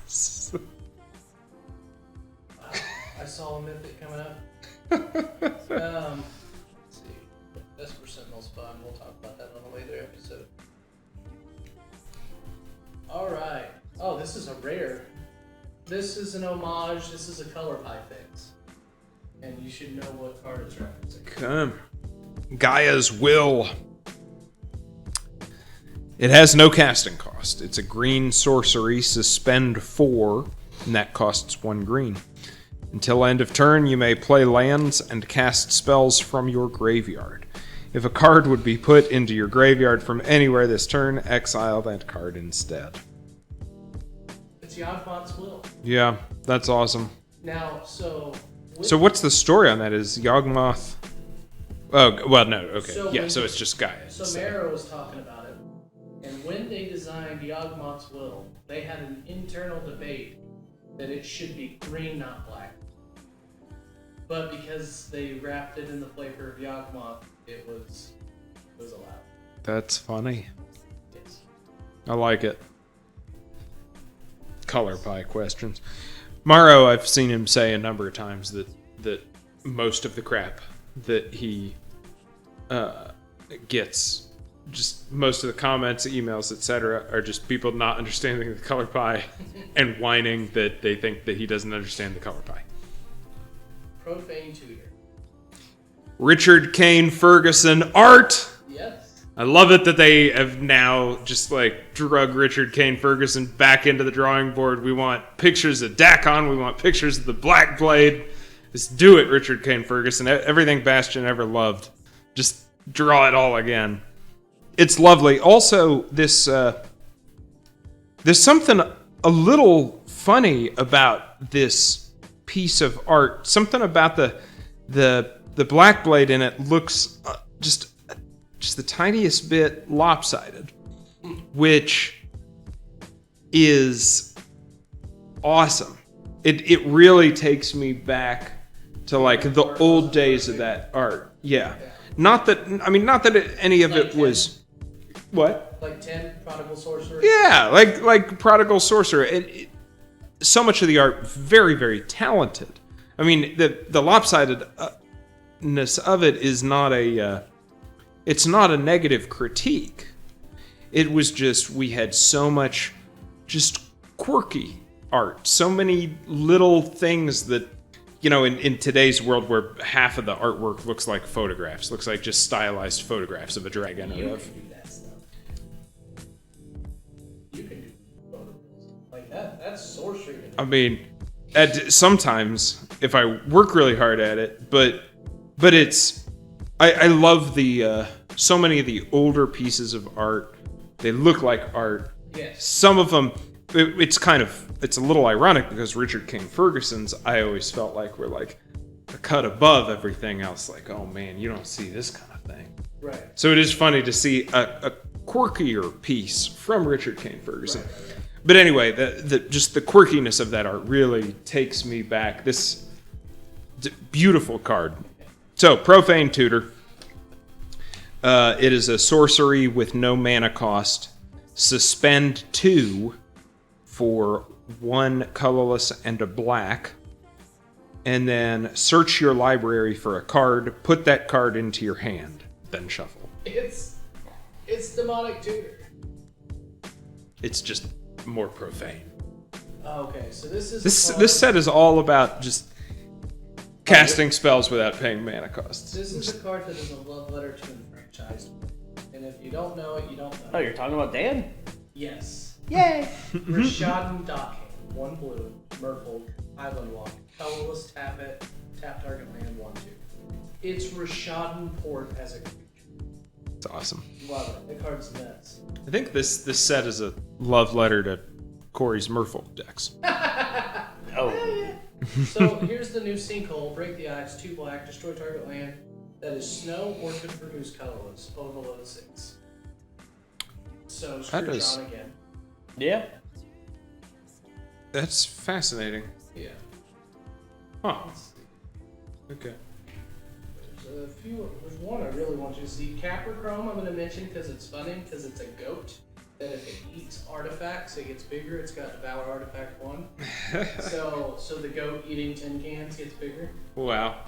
I saw a mythic coming up. Let's see. Vesper Sentinel's fun. We'll talk about that on a later episode. Alright. Oh, this is a rare. This is an homage. This is a color pie fix. And you should know what card it's referencing. Come. Gaia's Will. It has no casting cost. It's a green sorcery, suspend 4, and that costs 1 green. Until end of turn, you may play lands and cast spells from your graveyard. If a card would be put into your graveyard from anywhere this turn, exile that card instead. It's Yawgmoth's Will. Yeah, that's awesome. Now, so what's the story on that? Is Yawgmoth... Oh, well, no, okay. So it's just Gaia. So Mara was talking about it. And when they designed Yawgmoth's Will, they had an internal debate that it should be green, not black. But because they wrapped it in the flavor of Yawgmoth, it was was allowed. That's funny. Yes. I like it. Color pie questions. Morrow, I've seen him say a number of times that most of the crap that he gets, just most of the comments, emails, etc., are just people not understanding the color pie and whining that they think that he doesn't understand the color pie. Profane tutor. Richard Kane Ferguson art. Yes. I love it that they have now just like drug Richard Kane Ferguson back into the drawing board. We want pictures of Dakon. We want pictures of the Black Blade. Just do it, Richard Kane Ferguson. Everything Bastion ever loved. Just draw it all again. It's lovely. Also, there's something a little funny about this piece of art. Something about the Black Blade in it looks just the tiniest bit lopsided, which is awesome. It really takes me back to like the old days of that art. Yeah. Not that any of it was what? Like 10 Prodigal Sorcerer? Yeah, like Prodigal Sorcerer. So much of the art very, very talented. I mean, the lopsidedness of it is not it's not a negative critique. It was just, we had so much just quirky art. So many little things that, in today's world where half of the artwork looks like photographs, looks like just stylized photographs of a dragon. You can do that stuff. You can do photographs. Like that's sorcery. I mean, sometimes, if I work really hard at it, but it's, I love so many of the older pieces of art. They look like art. Yes. Some of them, it's a little ironic because Richard King Ferguson's, I always felt like were like a cut above everything else. Like, oh man, you don't see this kind of thing. Right. So it is funny to see a quirkier piece from Richard King Ferguson. Right. But anyway, just the quirkiness of that art really takes me back. This beautiful card. So, Profane Tutor. It is a sorcery with no mana cost. Suspend 2 for 1 colorless and a black. And then search your library for a card. Put that card into your hand. Then shuffle. It's Demonic Tutor. It's just more profane. Okay, so this is this set is all about just casting spells without paying mana costs. This is a card that is a love letter to enfranchised. And if you don't know it, you don't know. Oh, you're talking about Dan? Yes. Yay! Rishadan Dockhand, 1 blue, Merfolk, Island Walk, colorless, tap it, tap target land, 1/2. It's Rishadan Port as a creature. It's awesome. Love it. The card's nuts. I think this set is a love letter to Corey's Merfolk decks. Oh. Yeah. So here's the new sinkhole. Break the ice, 2 black, destroy target land that is snow or could produce colorless, overload 6. So Scrooge on again. Yeah. That's fascinating. Yeah. Huh. Okay. There's one I really want you to see. Caprichrome I'm going to mention because it's funny, because it's a goat that if it eats artifacts, it gets bigger. It's got Devour Artifact 1. so the goat eating tin cans gets bigger. Wow.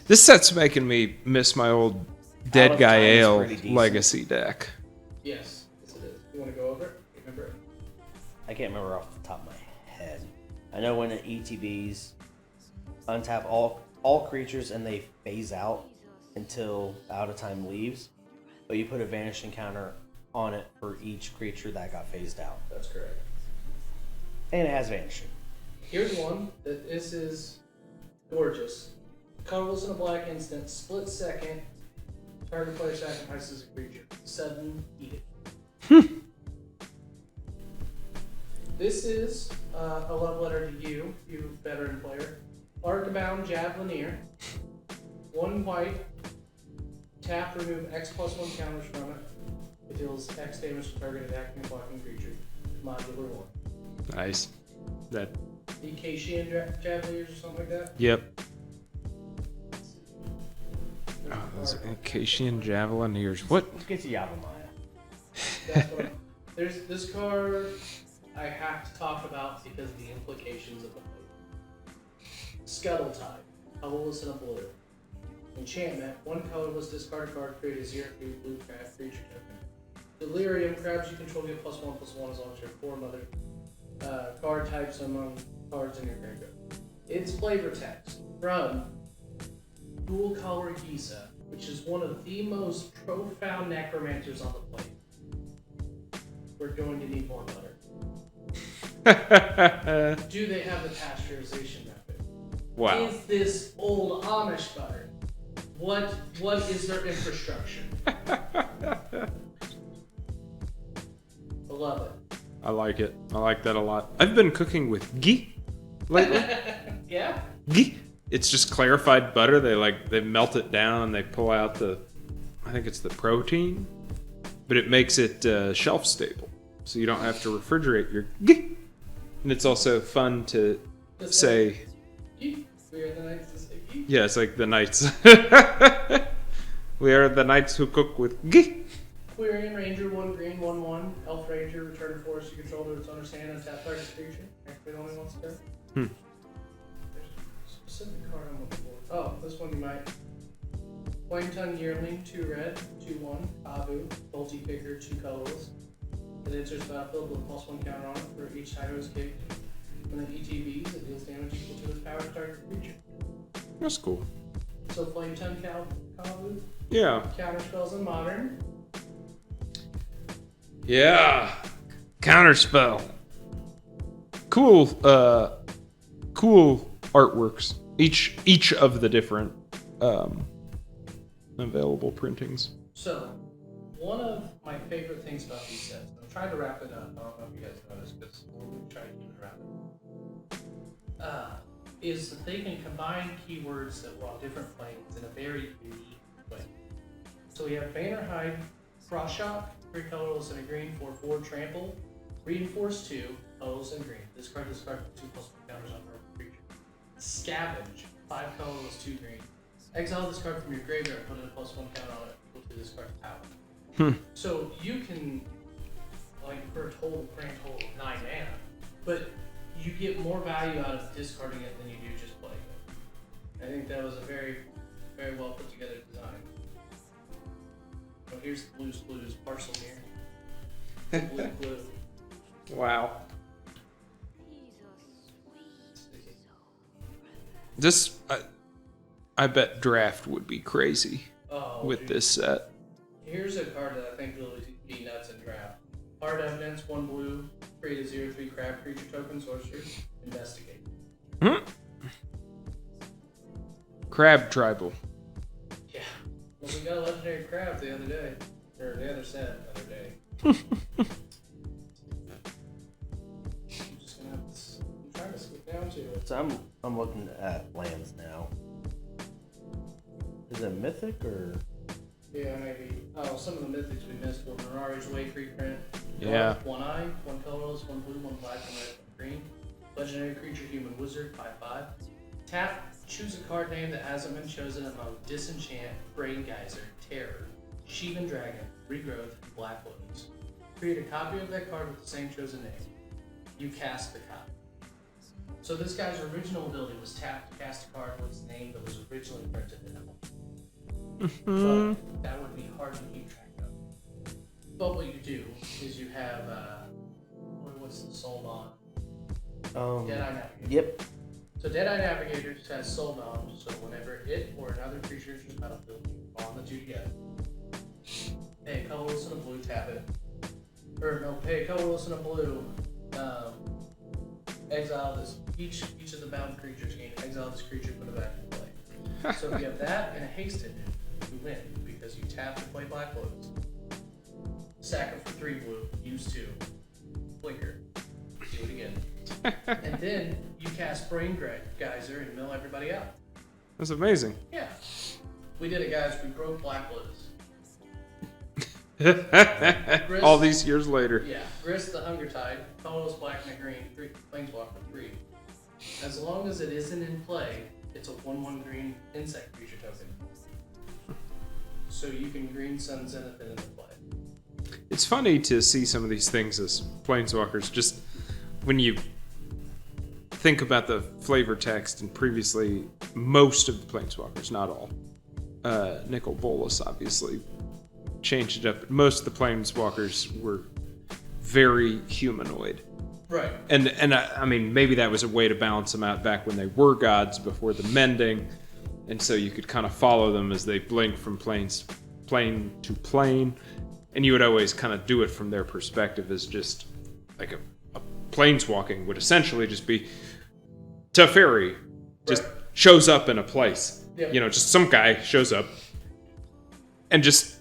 This set's making me miss my old Dead Guy Ale Legacy deck. Yes, it is. You want to go over it? Remember it? I can't remember off the top of my head. I know when it ETBs, untap all creatures and they phase out until out of time leaves, but you put a vanishing counter on it for each creature that got phased out. That's correct. And it has vanishing. Here's one that this is gorgeous. Colorless in a black instant, split second, target player sacrifices a creature. 7, eat it. This is a love letter to you veteran player. Arcbound Javelineer. 1 white. Tap, remove X+1 counters from it. It deals X damage to target attacking and blocking creature. Modular 1. Nice. That. The Acacian Javeliers or something like that? Yep. Oh, Those Acacian Javelineers. What? Let's get to Yavimaya. That's what there's this card I have to talk about because of the implications of the play. Scuttle Tide, colorless and a blue. Enchantment, one colorless discard card, create a 0/3 blue crab creature token. Delirium, crabs you control get +1/+1 as long as you have 4 other card types among cards in your graveyard. Its flavor text from Dual Color Gisa, which is one of the most profound necromancers on the plate. We're going to need more butter. Do they have the pasteurization method? Wow. Is this old Amish butter? What is their infrastructure? I love it. I like it. I like that a lot. I've been cooking with ghee lately. Yeah? Ghee. It's just clarified butter. They melt it down and they pull out I think it's the protein, but it makes it shelf stable, so you don't have to refrigerate your ghee. And it's also fun to say. We are the knights to say ghee. Yeah, it's like the knights. We are the knights who cook with ghee. Quirion Ranger, 1 green, 1/1. Elf Ranger, return a force you control to its owner's hand and tap target creature. Activate only once per. There's a specific card I'm looking for. Oh, this one you might. Flame Tongue Yearling, 2 red, 2/1. Kavu, Bolty Picker, 2 colorless. It enters the battlefield with a +1 counter on it for each time it was kicked. When it ETBs, it deals damage equal to its power target creature. That's cool. So Flame Tongue Kavu, Yeah. counter spells in modern. Yeah. Counterspell. Cool. Cool artworks. Each of the different available printings. So, one of my favorite things about these sets, I'm trying to wrap it up. I don't know if you guys noticed, because we're trying to keep it wrapped. Is that they can combine keywords that were on different planes in a very unique way. So we have Banner Hide, Frost Shock, 3 colorless and a green, 4/4 trample, Reinforce 2, colorless and green. Discard this card with 2+1 counters on our creature. Scavenge, 5 colorless, 2 green. Exile this card from your graveyard, put in a +1 counter on it, equal to this card's power. So you can, like, for a grand total of 9 mana, but you get more value out of discarding it than you do just playing it. I think that was a very, very well put together design. Oh, here's the Blues parcel here. Blue. Wow. This, I bet draft would be crazy with this set. Here's a card that I think will be nuts in draft. Hard Evidence, 1 blue, create a 0/3 crab creature token, sorcery, investigate. Crab tribal. Yeah. Well, we got a legendary crab the other day. Or the other set the other day. I'm just gonna have to, I'm trying to skip down to it. So I'm looking at lands now. Is it Mythic or? Yeah, maybe. Oh, some of the mythics we missed were Mirari's Way reprint. Yeah. 1 eye, 1 colorless, 1 blue, 1 black, 1 red, 1 green. Legendary creature, human wizard, 5/5. Tap, choose a card name that hasn't been chosen among Disenchant, Brain Geyser, Terror, Sheevan Dragon, Regrowth, and Black Lotus. Create a copy of that card with the same chosen name. You cast the copy. So this guy's original ability was tap to cast a card with his name that was originally printed in it. But that would be hard to keep track of. But what you do is you have, what's the Soul Bond? Deadeye Navigator. Yep. So Deadeye Navigator has Soul Bond, so whenever it or another creature enters the battlefield, you bond the two together. Pay a colorless and a blue, tap it. Or no, pay a colorless and a blue, exile this. Each of the bound creatures gain exile this creature, put it back in play. So if you have that and a haste engine, you win because you tap to play Black Lotus. Sack it for 3 blue, use 2, flicker, do it again. And then you cast Brain Geyser and mill everybody out. That's amazing. Yeah. We did it, guys. We broke Black Lotus. All these years later. Yeah. Grist the Hunger Tide, colorless black and a green, 3 planeswalker 3. As long as it isn't in play, it's a 1/1 green insect creature token. so you can green sun zenith it into play. It's funny to see some of these things as planeswalkers. Just when you think about the flavor text, and previously most of the planeswalkers, not all, Nicol Bolas obviously changed it up, but most of the planeswalkers were very humanoid. Right. And I mean, maybe that was a way to balance them out back when they were gods before the mending, and so you could kind of follow them as they blink from plane to plane, and you would always kind of do it from their perspective as just like a planeswalking would essentially just be Teferi just shows up in a place. Yep. You know, just some guy shows up and just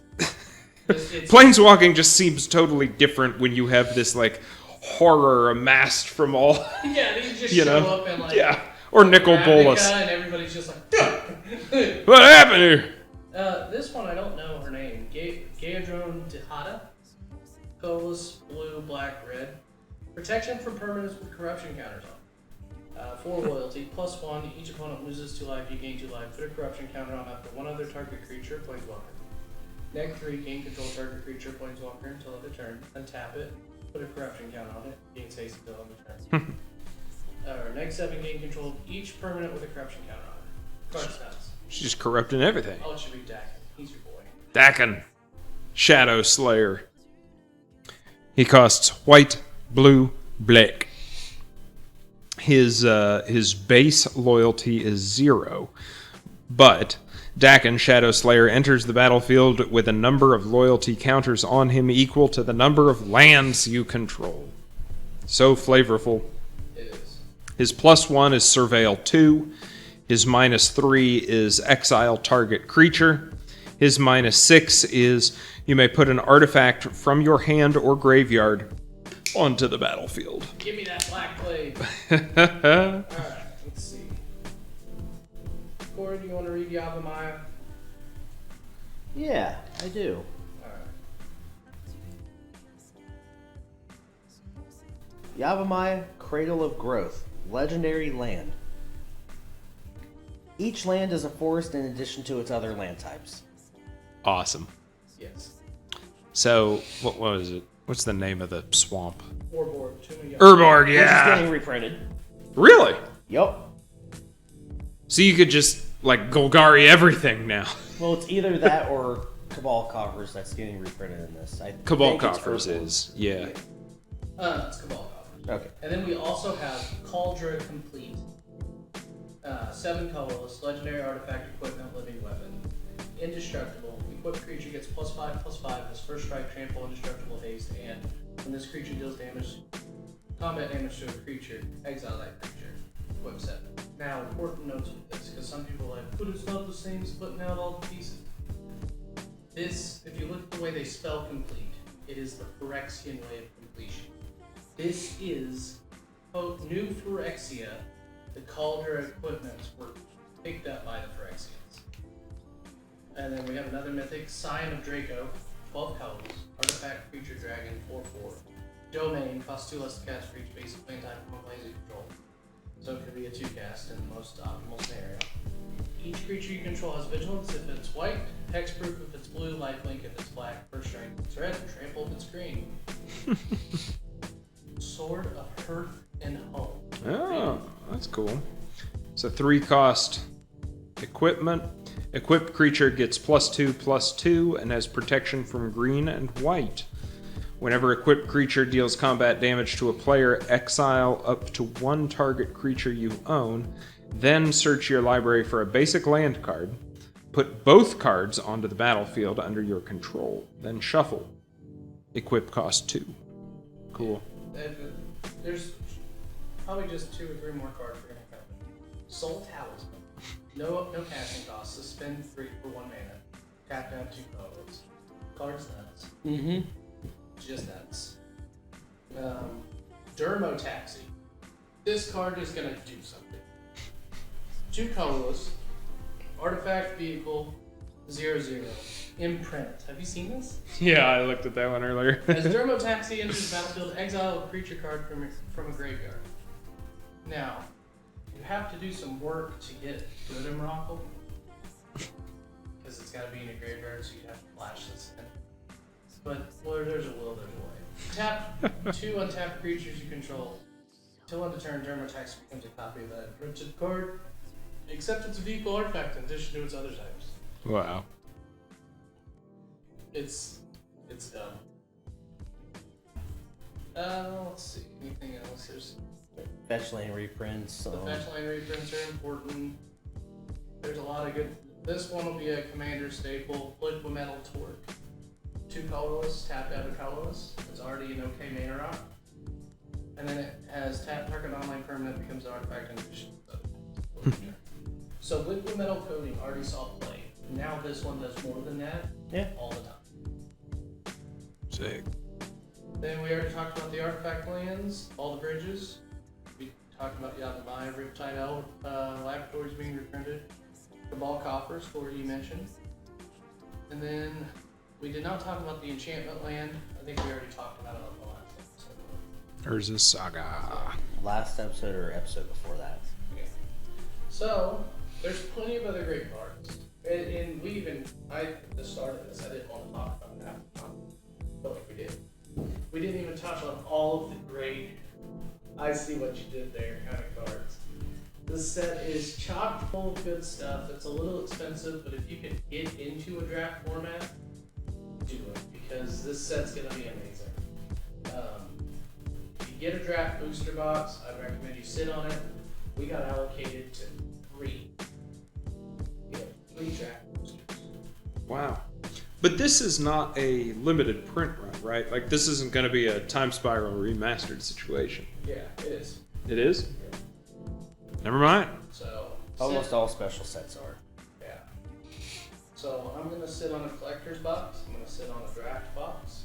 planeswalking just seems totally different when you have this like horror amassed from all. Yeah, they just show up and like or Nicol Bolas, and everybody's just like, what happened here? This one I don't know her name. Gaedrone Tejada, colorless, blue, black, red. Protection from permanents with corruption counters on. 4 loyalty, +1. Each opponent loses 2 life. You gain 2 life. Put a corruption counter on after one other target creature, planeswalker. Neg 3, gain control target creature, planeswalker until end of turn. Untap it. Put a corruption counter on it. Gain haste until end of turn. Neg 7, gain control of each permanent with a corruption counter on it. Card stats. She's just corrupting everything. I'll let you read Dakin. He's your boy. Dakin, Shadow Slayer. He costs white, blue, black. His base loyalty is 0, but Dakin, Shadow Slayer, enters the battlefield with a number of loyalty counters on him equal to the number of lands you control. So flavorful. It is. His +1 is Surveil 2. His -3 is Exile Target Creature. His -6 is you may put an artifact from your hand or graveyard onto the battlefield. Give me that black blade. Alright, let's see. Corey, do you want to read Yavimaya? Yeah, I do. Alright. Yavimaya, Cradle of Growth, legendary land. Each land is a forest in addition to its other land types. Awesome. Yes. So, what was it? What's the name of the swamp? Urborg, too many Urborg, Which is yeah. getting reprinted. Really? Yup. So you could just, like, Golgari everything now. Well, it's either that or Cabal Coffers that's getting reprinted in this. Cabal think it's Coffers Urborg. is, yeah. It's Cabal Coffers. Okay. And then we also have Cauldron Complete. 7 colorless, legendary artifact, equipment, living weapon. Indestructible. Equipped creature gets +5/+5, has first strike, trample, indestructible haste, and when this creature deals damage, combat damage to a creature, exile that creature. Equip 7. Now, important notes with this, because some people are like, but it's not the same as putting out all the pieces. This, if you look at the way they spell complete, it is the Phyrexian way of completion. This is new Phyrexia. The Cauldron equipments were picked up by the Phyrexians. And then we have another mythic, Scion of Draco, 12 colors, artifact, creature, dragon, 4/4. Domain, costs 2 less to cast for each basic plane type from planes you control. So it could be a 2 cast in the most optimal scenario. Each creature you control has vigilance if it's white, hexproof if it's blue, lifelink if it's black, first strike if it's red, trample if it's green. Sword of Hearth and Home. Oh, that's cool. So 3-cost equipment. Equipped creature gets +2/+2 and has protection from green and white. Whenever equipped creature deals combat damage to a player, exile up to 1 target creature you own, then search your library for a basic land card. Put both cards onto the battlefield under your control, then shuffle. Equip cost 2. Cool. There's probably just 2 or 3 more cards we're gonna cover. Soul Talisman. No casting cost. Suspend 3 for 1 mana. Tap down 2 colors. Cards nuts. Mm-hmm. Just nuts. Dermotaxi. This card is gonna do something. 2 colorless. Artifact vehicle 0/0. Imprint. Have you seen this? Yeah, I looked at that one earlier. As Dermotaxi enters the battlefield, exile a creature card from a graveyard. Now, you have to do some work to get good Emrakul. Because because it's got to be in a graveyard, so you have to flash this in. But where there's a will, there's a way. Tap 2 untapped creatures you control. Till end of turn, turn text becomes a copy of that printed card, except it's a vehicle artifact in addition to its other types. Wow. It's dumb. Let's see. Anything else? There's Fetch lane reprints. the fetch line reprints are important. There's a lot of good. This one will be a commander staple. Liquid Metal Torque. 2 colorless, tapped out of colorless. It's already an okay mana rock. And then it has tap target online permanent becomes an artifact in addition to the So Liquid Metal Coating already saw play. Now this one does more than that. Yeah. All the time. Sick. Then we already talked about the artifact lands, all the bridges. We talked about Yavimaya, Riptide Elf, Laboratories being reprinted. Cabal Coffers, Corey mentioned. And then we did not talk about the enchantment land. I think we already talked about it on the last episode. Urza Saga. Last episode or episode before that. Okay. So, there's plenty of other great cards. And we even, at the start of this, I didn't want to talk about that. But like we did. We didn't even touch on all of the great, I see what you did there kind of cards. This set is chock full of good stuff. It's a little expensive, but if you can get into a draft format, do it, because this set's going to be amazing. If you get a draft booster box, I'd recommend you sit on it. We got allocated to 3. We have 3 draft boosters. Wow. But this is not a limited print run, right? Like, this isn't going to be a Time Spiral remastered situation. Yeah, it is. It is? Never mind. So Almost all special sets are. Yeah. So I'm gonna sit on a collector's box. I'm gonna sit on a draft box,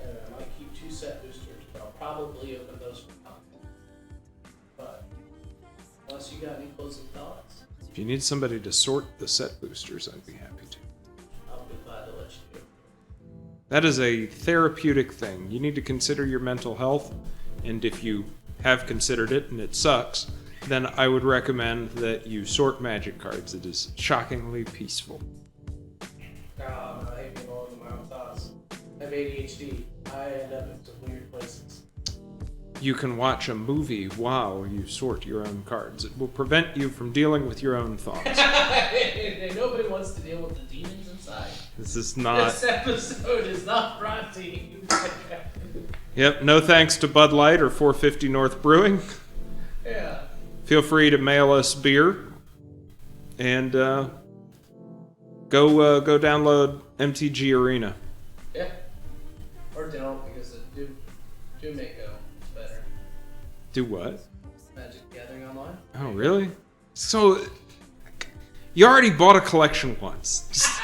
and I might keep 2 set boosters, but I'll probably open those for content. But unless you got any closing thoughts, If you need somebody to sort the set boosters, I'd be happy to. I'll be glad to let you do it. That is a therapeutic thing. You need to consider your mental health, and if you have considered it and it sucks, then I would recommend that you sort Magic cards. It is shockingly peaceful. I hate being all in my own thoughts. I have ADHD. I end up in some weird places. You can watch a movie while you sort your own cards. It will prevent you from dealing with your own thoughts. And nobody wants to deal with the demons inside. This is not... This episode is not brought to you. Yep, no thanks to Bud Light or 450 North Brewing. Yeah. Feel free to mail us beer. And go download MTG Arena. Yeah. Or don't, because do make go better. Do what? Magic the Gathering Online. Oh, really? So, you already bought a collection once.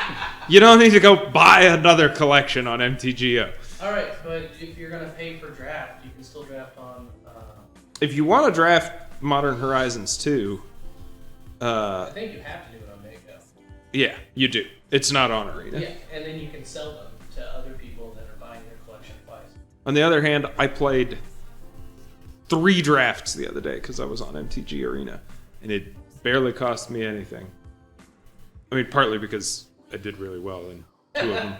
You don't need to go buy another collection on MTGO. Alright, but if you're going to pay for draft, you can still draft on... If you want to draft Modern Horizons 2... I think you have to do it on Mako. Yeah, you do. It's not on Arena. Yeah, and then you can sell them to other people that are buying your collection twice. On the other hand, I played 3 drafts the other day because I was on MTG Arena, and it barely cost me anything. I mean, partly because I did really well in 2 of them,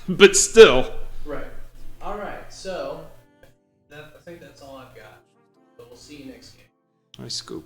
but still. Right. Alright, so I think that's all I've got. But we'll see you next game. iScoop.